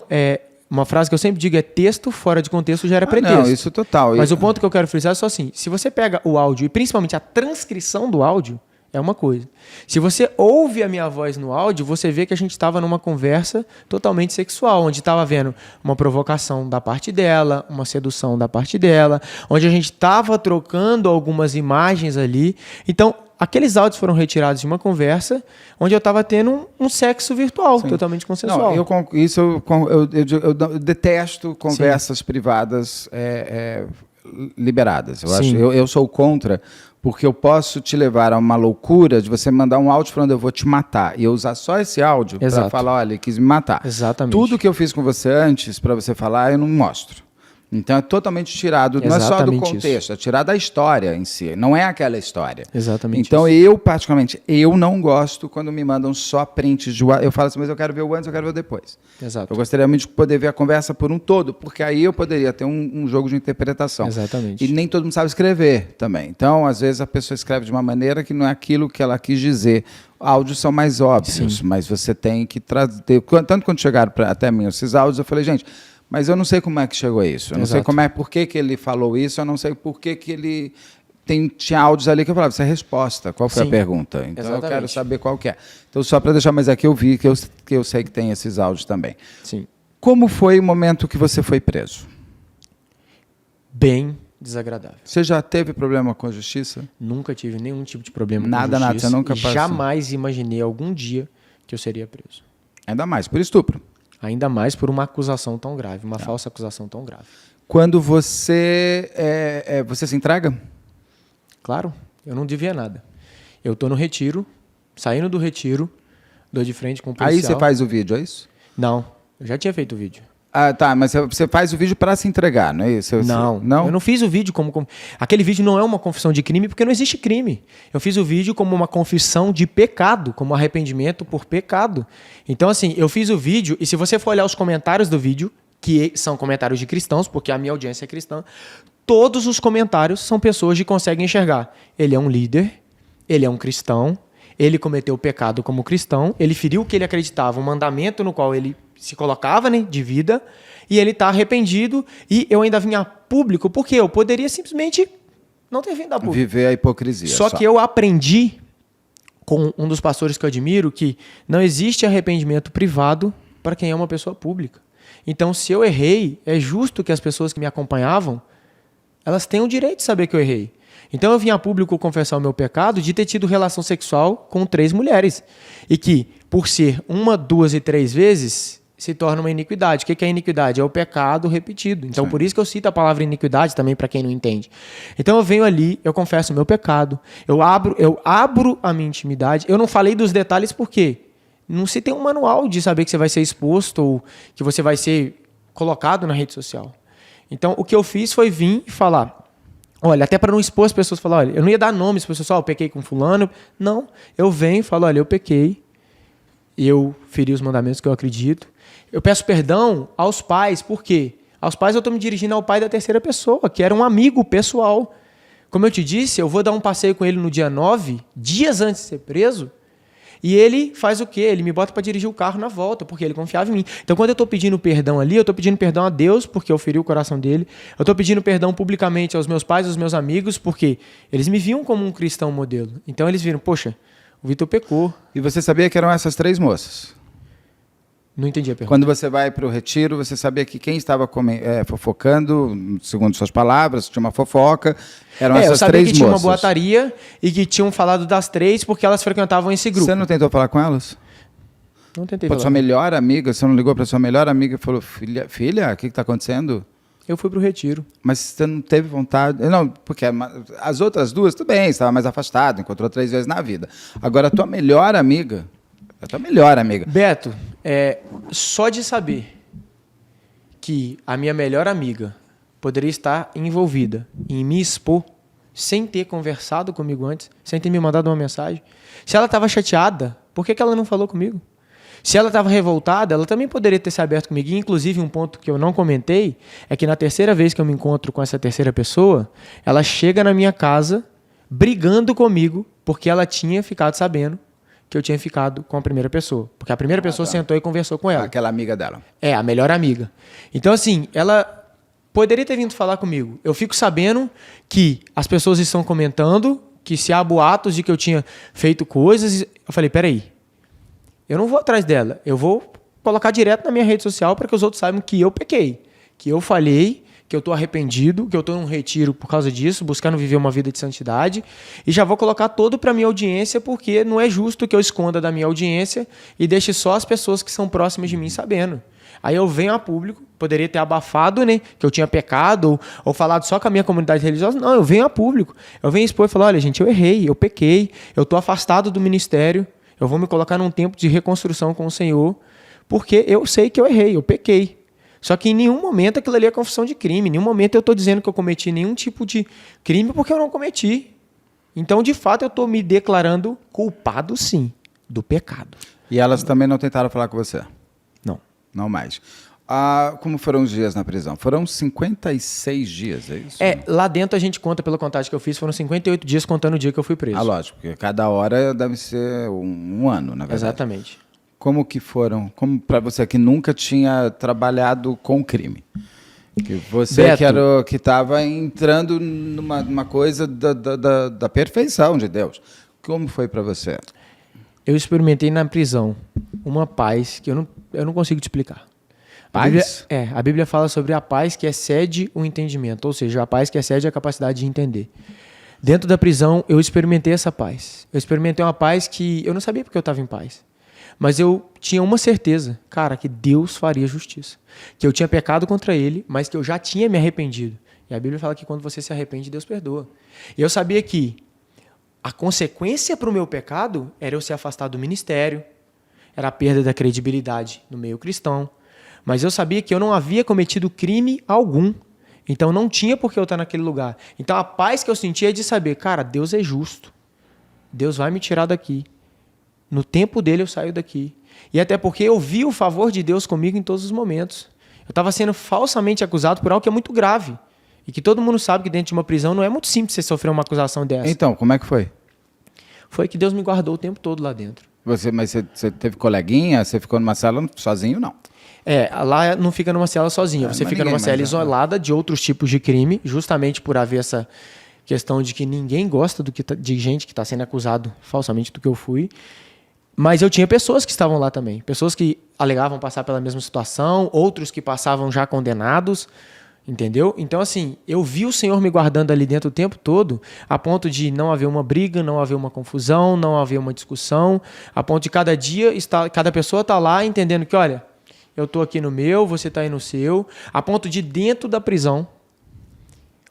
B: uma frase que eu sempre digo é texto fora de contexto gera pretexto.
A: Não, isso total.
B: Mas o ponto que eu quero frisar é só assim, se você pega o áudio e principalmente a transcrição do áudio, é uma coisa. Se você ouve a minha voz no áudio, você vê que a gente estava numa conversa totalmente sexual, onde estava havendo uma provocação da parte dela, uma sedução da parte dela, onde a gente estava trocando algumas imagens ali. Então, aqueles áudios foram retirados de uma conversa onde eu estava tendo um sexo virtual, totalmente consensual.
A: Não, eu detesto conversas privadas liberadas. Eu sou contra, porque eu posso te levar a uma loucura de você mandar um áudio falando eu vou te matar e eu usar só esse áudio para falar, olha, ele quis me matar.
B: Exatamente.
A: Tudo que eu fiz com você antes para você falar, eu não mostro. Então é totalmente tirado, não é só do contexto, é tirado da história em si, não é aquela história.
B: Exatamente.
A: Então eu, particularmente, eu não gosto quando me mandam só prints de eu falo assim, mas eu quero ver o antes, eu quero ver o depois.
B: Exato.
A: Eu gostaria muito de poder ver a conversa por um todo, porque aí eu poderia ter um jogo de interpretação.
B: Exatamente.
A: E nem todo mundo sabe escrever também. Então, às vezes, a pessoa escreve de uma maneira que não é aquilo que ela quis dizer. Áudios são mais óbvios, mas você tem que trazer... Tanto quando chegaram até mim esses áudios, eu falei, gente... Mas eu não sei como é que chegou a isso. Eu não sei por que ele falou isso, eu não sei por que ele tinha áudios ali que eu falava, isso é resposta. Qual foi a pergunta? Então eu quero saber qual que é. Então, só para deixar mais aqui, eu vi que eu sei que tem esses áudios também.
B: Sim.
A: Como foi o momento que você foi preso?
B: Bem desagradável.
A: Você já teve problema com a justiça?
B: Nunca tive nenhum tipo de problema
A: com a justiça. Nada, você nunca passou?
B: Jamais imaginei algum dia que eu seria preso.
A: Ainda mais por estupro.
B: Ainda mais por uma acusação tão grave, uma falsa acusação tão grave.
A: Quando você se entrega?
B: Claro, eu não devia nada. Eu estou no retiro, saindo do retiro, dou de frente com o policial.
A: Aí você faz o vídeo, é isso?
B: Não, Eu já tinha feito o vídeo.
A: Ah, tá, mas você faz o vídeo para se entregar, não é isso?
B: Não, eu não fiz o vídeo como... Aquele vídeo não é uma confissão de crime, porque não existe crime. Eu fiz o vídeo como uma confissão de pecado, como arrependimento por pecado. Então, assim, eu fiz o vídeo, e se você for olhar os comentários do vídeo, que são comentários de cristãos, porque a minha audiência é cristã, todos os comentários são pessoas que conseguem enxergar. Ele é um líder, ele é um cristão, ele cometeu pecado como cristão, ele feriu o que ele acreditava, um mandamento no qual ele se colocava, né, de vida, e ele está arrependido, e eu ainda vim a público, porque eu poderia simplesmente não ter vindo a público.
A: Viver a hipocrisia.
B: Só que eu aprendi com um dos pastores que eu admiro que não existe arrependimento privado para quem é uma pessoa pública. Então, se eu errei, é justo que as pessoas que me acompanhavam, elas tenham o direito de saber que eu errei. Então eu vim a público confessar o meu pecado de ter tido relação sexual com 3 mulheres. E que, por ser 1, 2 e 3 vezes, se torna uma iniquidade. O que é iniquidade? É o pecado repetido. Então, por isso que eu cito a palavra iniquidade também, para quem não entende. Então, eu venho ali, eu confesso o meu pecado, eu abro a minha intimidade. Eu não falei dos detalhes porque não se tem um manual de saber que você vai ser exposto ou que você vai ser colocado na rede social. Então, o que eu fiz foi vir e falar, olha, até para não expor as pessoas, falar, olha, eu não ia dar nomes para as pessoas, eu pequei com fulano. Não, eu venho e falo, olha, eu pequei, eu feri os mandamentos que eu acredito. Eu peço perdão aos pais, por quê? Aos pais eu estou me dirigindo ao pai da terceira pessoa, que era um amigo pessoal. Como eu te disse, eu vou dar um passeio com ele no dia 9, dias antes de ser preso, e ele faz o quê? Ele me bota para dirigir o carro na volta, porque ele confiava em mim. Então, quando eu estou pedindo perdão ali, eu estou pedindo perdão a Deus, porque eu feri o coração dele. Eu estou pedindo perdão publicamente aos meus pais, aos meus amigos, porque eles me viam como um cristão modelo. Então, eles viram, poxa, o Vitor pecou.
A: E você sabia que eram essas 3 moças?
B: Não entendi a pergunta.
A: Quando você vai para o retiro, você sabia que quem estava fofocando, segundo suas palavras, tinha uma fofoca, eram essas 3 moças.
B: Eu sabia que tinha uma boataria e que tinham falado das 3 porque elas frequentavam esse grupo.
A: Você não tentou falar com elas?
B: Não tentei
A: falar. Sua melhor amiga, você não ligou para sua melhor amiga e falou, filha, o que está acontecendo?
B: Eu fui para o retiro.
A: Mas você não teve vontade? Não, porque as outras 2, tudo bem, estava mais afastado, encontrou 3 vezes na vida. Agora, a tua melhor amiga... É a tua melhor amiga.
B: Beto, só de saber que a minha melhor amiga poderia estar envolvida em me expor sem ter conversado comigo antes, sem ter me mandado uma mensagem. Se ela estava chateada, por que ela não falou comigo? Se ela estava revoltada, ela também poderia ter se aberto comigo. E, inclusive, um ponto que eu não comentei é que na terceira vez que eu me encontro com essa terceira pessoa, ela chega na minha casa brigando comigo porque ela tinha ficado sabendo que eu tinha ficado com a primeira pessoa. Porque a primeira pessoa sentou e conversou com ela.
A: Aquela amiga dela.
B: É, a melhor amiga. Então, assim, ela poderia ter vindo falar comigo. Eu fico sabendo que as pessoas estão comentando que se há boatos de que eu tinha feito coisas. Eu falei, peraí, eu não vou atrás dela. Eu vou colocar direto na minha rede social para que os outros saibam que eu pequei, que eu falhei, que eu estou arrependido, que eu estou num retiro por causa disso, buscando viver uma vida de santidade, e já vou colocar todo para a minha audiência, porque não é justo que eu esconda da minha audiência e deixe só as pessoas que são próximas de mim sabendo. Aí eu venho a público, poderia ter abafado, né, que eu tinha pecado, ou falado só com a minha comunidade religiosa. Não, eu venho a público. Eu venho expor e falar, olha, gente, eu errei, eu pequei, eu estou afastado do ministério, eu vou me colocar num tempo de reconstrução com o Senhor, porque eu sei que eu errei, eu pequei. Só que em nenhum momento aquilo ali é confissão de crime. Em nenhum momento eu estou dizendo que eu cometi nenhum tipo de crime porque eu não cometi. Então, de fato, eu estou me declarando culpado, sim, do pecado.
A: E elas também não tentaram falar com você?
B: Não.
A: Não mais. Como foram os dias na prisão? Foram 56 dias, é isso?
B: Lá dentro a gente conta, pela contagem que eu fiz, foram 58 dias contando o dia que eu fui preso.
A: Lógico, porque cada hora deve ser um ano, na verdade.
B: Exatamente.
A: Como que foram? Como para você que nunca tinha trabalhado com crime? Que você, Beto, que estava entrando numa coisa da perfeição de Deus. Como foi para você?
B: Eu experimentei na prisão uma paz que eu não consigo te explicar.
A: Paz?
B: A Bíblia fala sobre a paz que excede o entendimento, ou seja, a paz que excede a capacidade de entender. Dentro da prisão, eu experimentei essa paz. Eu experimentei uma paz que eu não sabia porque eu estava em paz. Mas eu tinha uma certeza, cara, que Deus faria justiça. Que eu tinha pecado contra ele, mas que eu já tinha me arrependido. E a Bíblia fala que quando você se arrepende, Deus perdoa. E eu sabia que a consequência para o meu pecado era eu ser afastado do ministério, era a perda da credibilidade no meio cristão. Mas eu sabia que eu não havia cometido crime algum. Então não tinha por que eu estar naquele lugar. Então a paz que eu sentia é de saber, cara, Deus é justo. Deus vai me tirar daqui. No tempo dele eu saio daqui. E até porque eu vi o favor de Deus comigo em todos os momentos. Eu estava sendo falsamente acusado por algo que é muito grave. E que todo mundo sabe que dentro de uma prisão não é muito simples você sofrer uma acusação dessa.
A: Então, como é que foi?
B: Foi que Deus me guardou o tempo todo lá dentro.
A: Mas você teve coleguinha? Você ficou numa cela sozinho, não?
B: Lá não fica numa cela sozinha. Você fica numa cela isolada de outros tipos de crime, justamente por haver essa questão de que ninguém gosta de gente que está sendo acusado falsamente do que eu fui. Mas eu tinha pessoas que estavam lá também. Pessoas que alegavam passar pela mesma situação, outros que passavam já condenados, entendeu? Então, assim, eu vi o Senhor me guardando ali dentro o tempo todo, a ponto de não haver uma briga, não haver uma confusão, não haver uma discussão, a ponto de cada dia, cada pessoa tá lá entendendo que, olha, eu tô aqui no meu, você tá aí no seu, a ponto de dentro da prisão,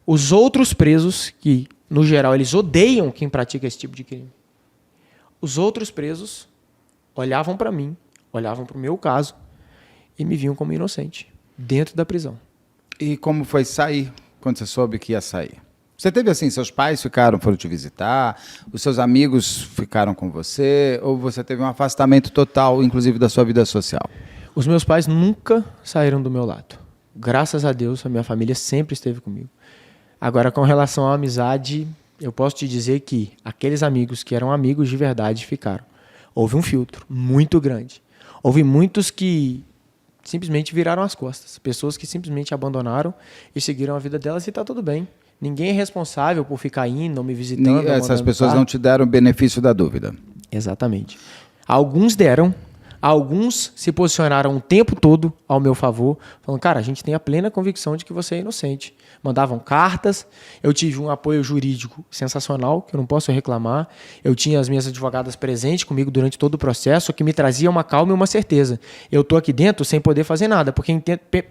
B: os outros presos, que, no geral, eles odeiam quem pratica esse tipo de crime, os outros presos olhavam para mim, olhavam para o meu caso e me viam como inocente, dentro da prisão.
A: E como foi sair, quando você soube que ia sair? Você teve assim, seus pais foram te visitar, os seus amigos ficaram com você, ou você teve um afastamento total, inclusive da sua vida social?
B: Os meus pais nunca saíram do meu lado. Graças a Deus, a minha família sempre esteve comigo. Agora, com relação à amizade, eu posso te dizer que aqueles amigos que eram amigos de verdade ficaram. Houve um filtro muito grande. Houve muitos que simplesmente viraram as costas. Pessoas que simplesmente abandonaram e seguiram a vida delas e está tudo bem. Ninguém é responsável por ficar indo ou me visitando.
A: Essas pessoas não te deram o benefício da dúvida.
B: Exatamente. Alguns deram, alguns se posicionaram o tempo todo ao meu favor, falando, cara, a gente tem a plena convicção de que você é inocente. Mandavam cartas, eu tive um apoio jurídico sensacional, que eu não posso reclamar. Eu tinha as minhas advogadas presentes comigo durante todo o processo, que me trazia uma calma e uma certeza. Eu estou aqui dentro sem poder fazer nada, porque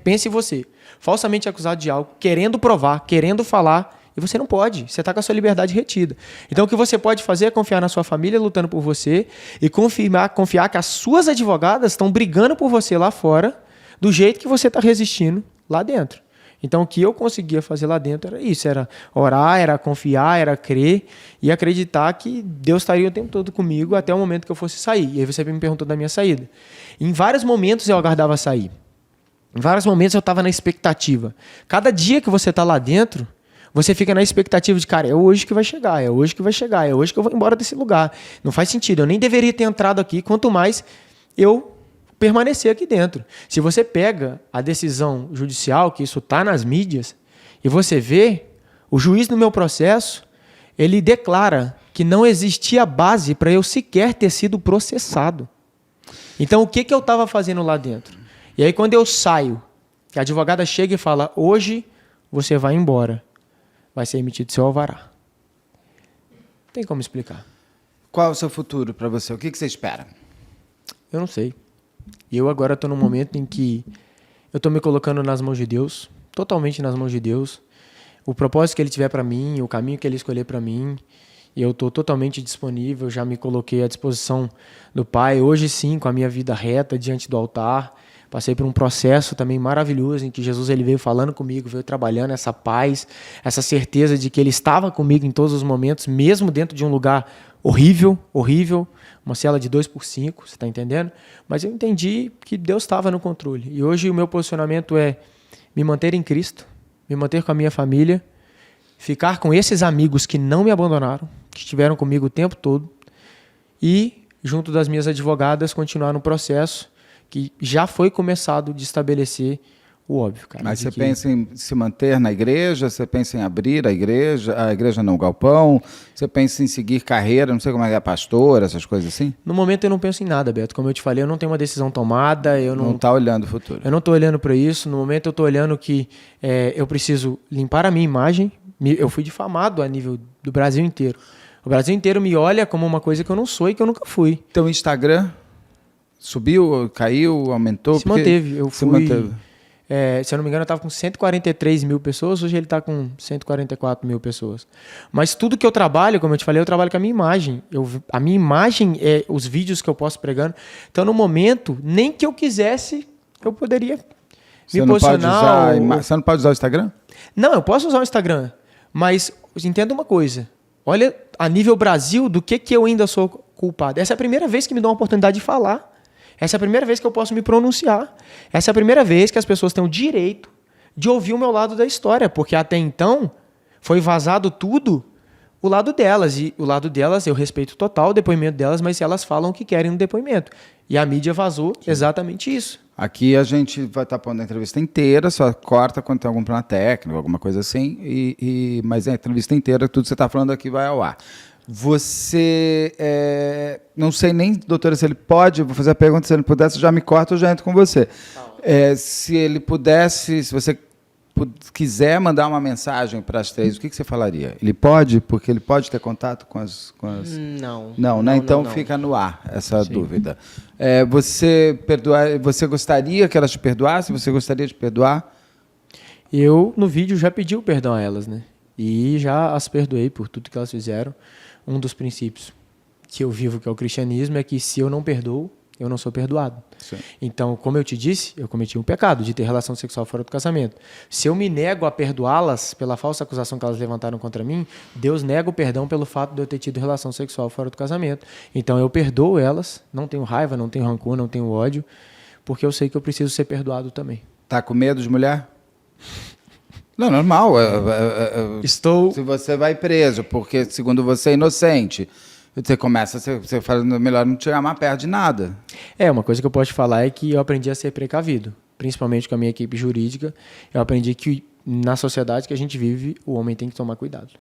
B: pense você, falsamente acusado de algo, querendo provar, querendo falar, e você não pode, você está com a sua liberdade retida. Então o que você pode fazer é confiar na sua família lutando por você e confiar que as suas advogadas estão brigando por você lá fora, do jeito que você está resistindo lá dentro. Então, o que eu conseguia fazer lá dentro era isso, era orar, era confiar, era crer e acreditar que Deus estaria o tempo todo comigo até o momento que eu fosse sair. E aí você me perguntou da minha saída. Em vários momentos eu aguardava sair. Em vários momentos eu estava na expectativa. Cada dia que você está lá dentro, você fica na expectativa de, cara, é hoje que vai chegar, é hoje que vai chegar, é hoje que eu vou embora desse lugar. Não faz sentido, eu nem deveria ter entrado aqui, quanto mais eu permanecer aqui dentro. Se você pega a decisão judicial, que isso está nas mídias, e você vê, o juiz no meu processo, ele declara que não existia base para eu sequer ter sido processado. Então, o que eu estava fazendo lá dentro? E aí, quando eu saio, que a advogada chega e fala, hoje você vai embora, vai ser emitido seu alvará. Não tem como explicar.
A: Qual é o seu futuro para você? O que você espera?
B: Eu não sei. E eu agora estou num momento em que eu estou me colocando nas mãos de Deus, totalmente nas mãos de Deus. O propósito que Ele tiver para mim, o caminho que Ele escolher para mim, e eu estou totalmente disponível, já me coloquei à disposição do Pai. Hoje sim, com a minha vida reta diante do altar. Passei por um processo também maravilhoso em que Jesus ele veio falando comigo, veio trabalhando essa paz, essa certeza de que Ele estava comigo em todos os momentos, mesmo dentro de um lugar horrível, uma cela de 2x5, você está entendendo? Mas eu entendi que Deus estava no controle. E hoje o meu posicionamento é me manter em Cristo, me manter com a minha família, ficar com esses amigos que não me abandonaram, que estiveram comigo o tempo todo, e, junto das minhas advogadas, continuar no processo que já foi começado de estabelecer o óbvio, cara.
A: Mas você pensa em se manter na igreja? Você pensa em abrir a igreja não, o galpão? Você pensa em seguir carreira, não sei como é, pastor, essas coisas assim?
B: No momento eu não penso em nada, Beto. Como eu te falei, eu não tenho uma decisão tomada. Eu não
A: está olhando o futuro.
B: Eu não estou olhando para isso. No momento eu estou olhando que eu preciso limpar a minha imagem. Eu fui difamado a nível do Brasil inteiro. O Brasil inteiro me olha como uma coisa que eu não sou e que eu nunca fui.
A: Então o Instagram subiu, caiu, aumentou?
B: Se manteve.
A: Se manteve.
B: Se eu não me engano, eu estava com 143 mil pessoas, hoje ele está com 144 mil pessoas. Mas tudo que eu trabalho, como eu te falei, eu trabalho com a minha imagem. A minha imagem é os vídeos que eu posto pregando. Então, no momento, nem que eu quisesse eu poderia
A: Você
B: me
A: não pode
B: posicionar...
A: você não pode usar o Instagram?
B: Não, eu posso usar o Instagram, mas entenda uma coisa. Olha, a nível Brasil, do que eu ainda sou culpado. Essa é a primeira vez que me dão a oportunidade de falar. Essa é a primeira vez que eu posso me pronunciar. Essa é a primeira vez que as pessoas têm o direito de ouvir o meu lado da história, porque até então foi vazado tudo o lado delas. E o lado delas, eu respeito total o depoimento delas, mas elas falam o que querem no depoimento. E a mídia vazou exatamente isso.
A: Aqui a gente vai estar pondo a entrevista inteira, só corta quando tem algum plano técnico, alguma coisa assim, mas a entrevista inteira, tudo que você está falando aqui vai ao ar. Você, não sei nem, doutora, se ele pode, vou fazer a pergunta, se ele pudesse, já me corta, eu já entro com você. Se ele pudesse, se você quiser mandar uma mensagem para as três, o que você falaria? Ele pode? Porque ele pode ter contato com as...
C: Não.
A: Não, né? Então
C: não.
A: fica no ar essa
B: Sim.
A: dúvida. Você gostaria que elas te perdoassem? Você gostaria de perdoar?
B: Eu, no vídeo, já pedi o perdão a elas, né? E já as perdoei por tudo que elas fizeram. Um dos princípios que eu vivo, que é o cristianismo, é que se eu não perdoo, eu não sou perdoado.
A: Sim.
B: Então, como eu te disse, eu cometi um pecado de ter relação sexual fora do casamento. Se eu me nego a perdoá-las pela falsa acusação que elas levantaram contra mim, Deus nega o perdão pelo fato de eu ter tido relação sexual fora do casamento. Então, eu perdoo elas, não tenho raiva, não tenho rancor, não tenho ódio, porque eu sei que eu preciso ser perdoado também.
A: Tá com medo de mulher? Não, normal.
B: Estou...
A: Se você vai preso, porque segundo você é inocente, você fala, melhor não te amar perto de nada.
B: Uma coisa que eu posso te falar é que eu aprendi a ser precavido, principalmente com a minha equipe jurídica. Eu aprendi que na sociedade que a gente vive, o homem tem que tomar cuidado.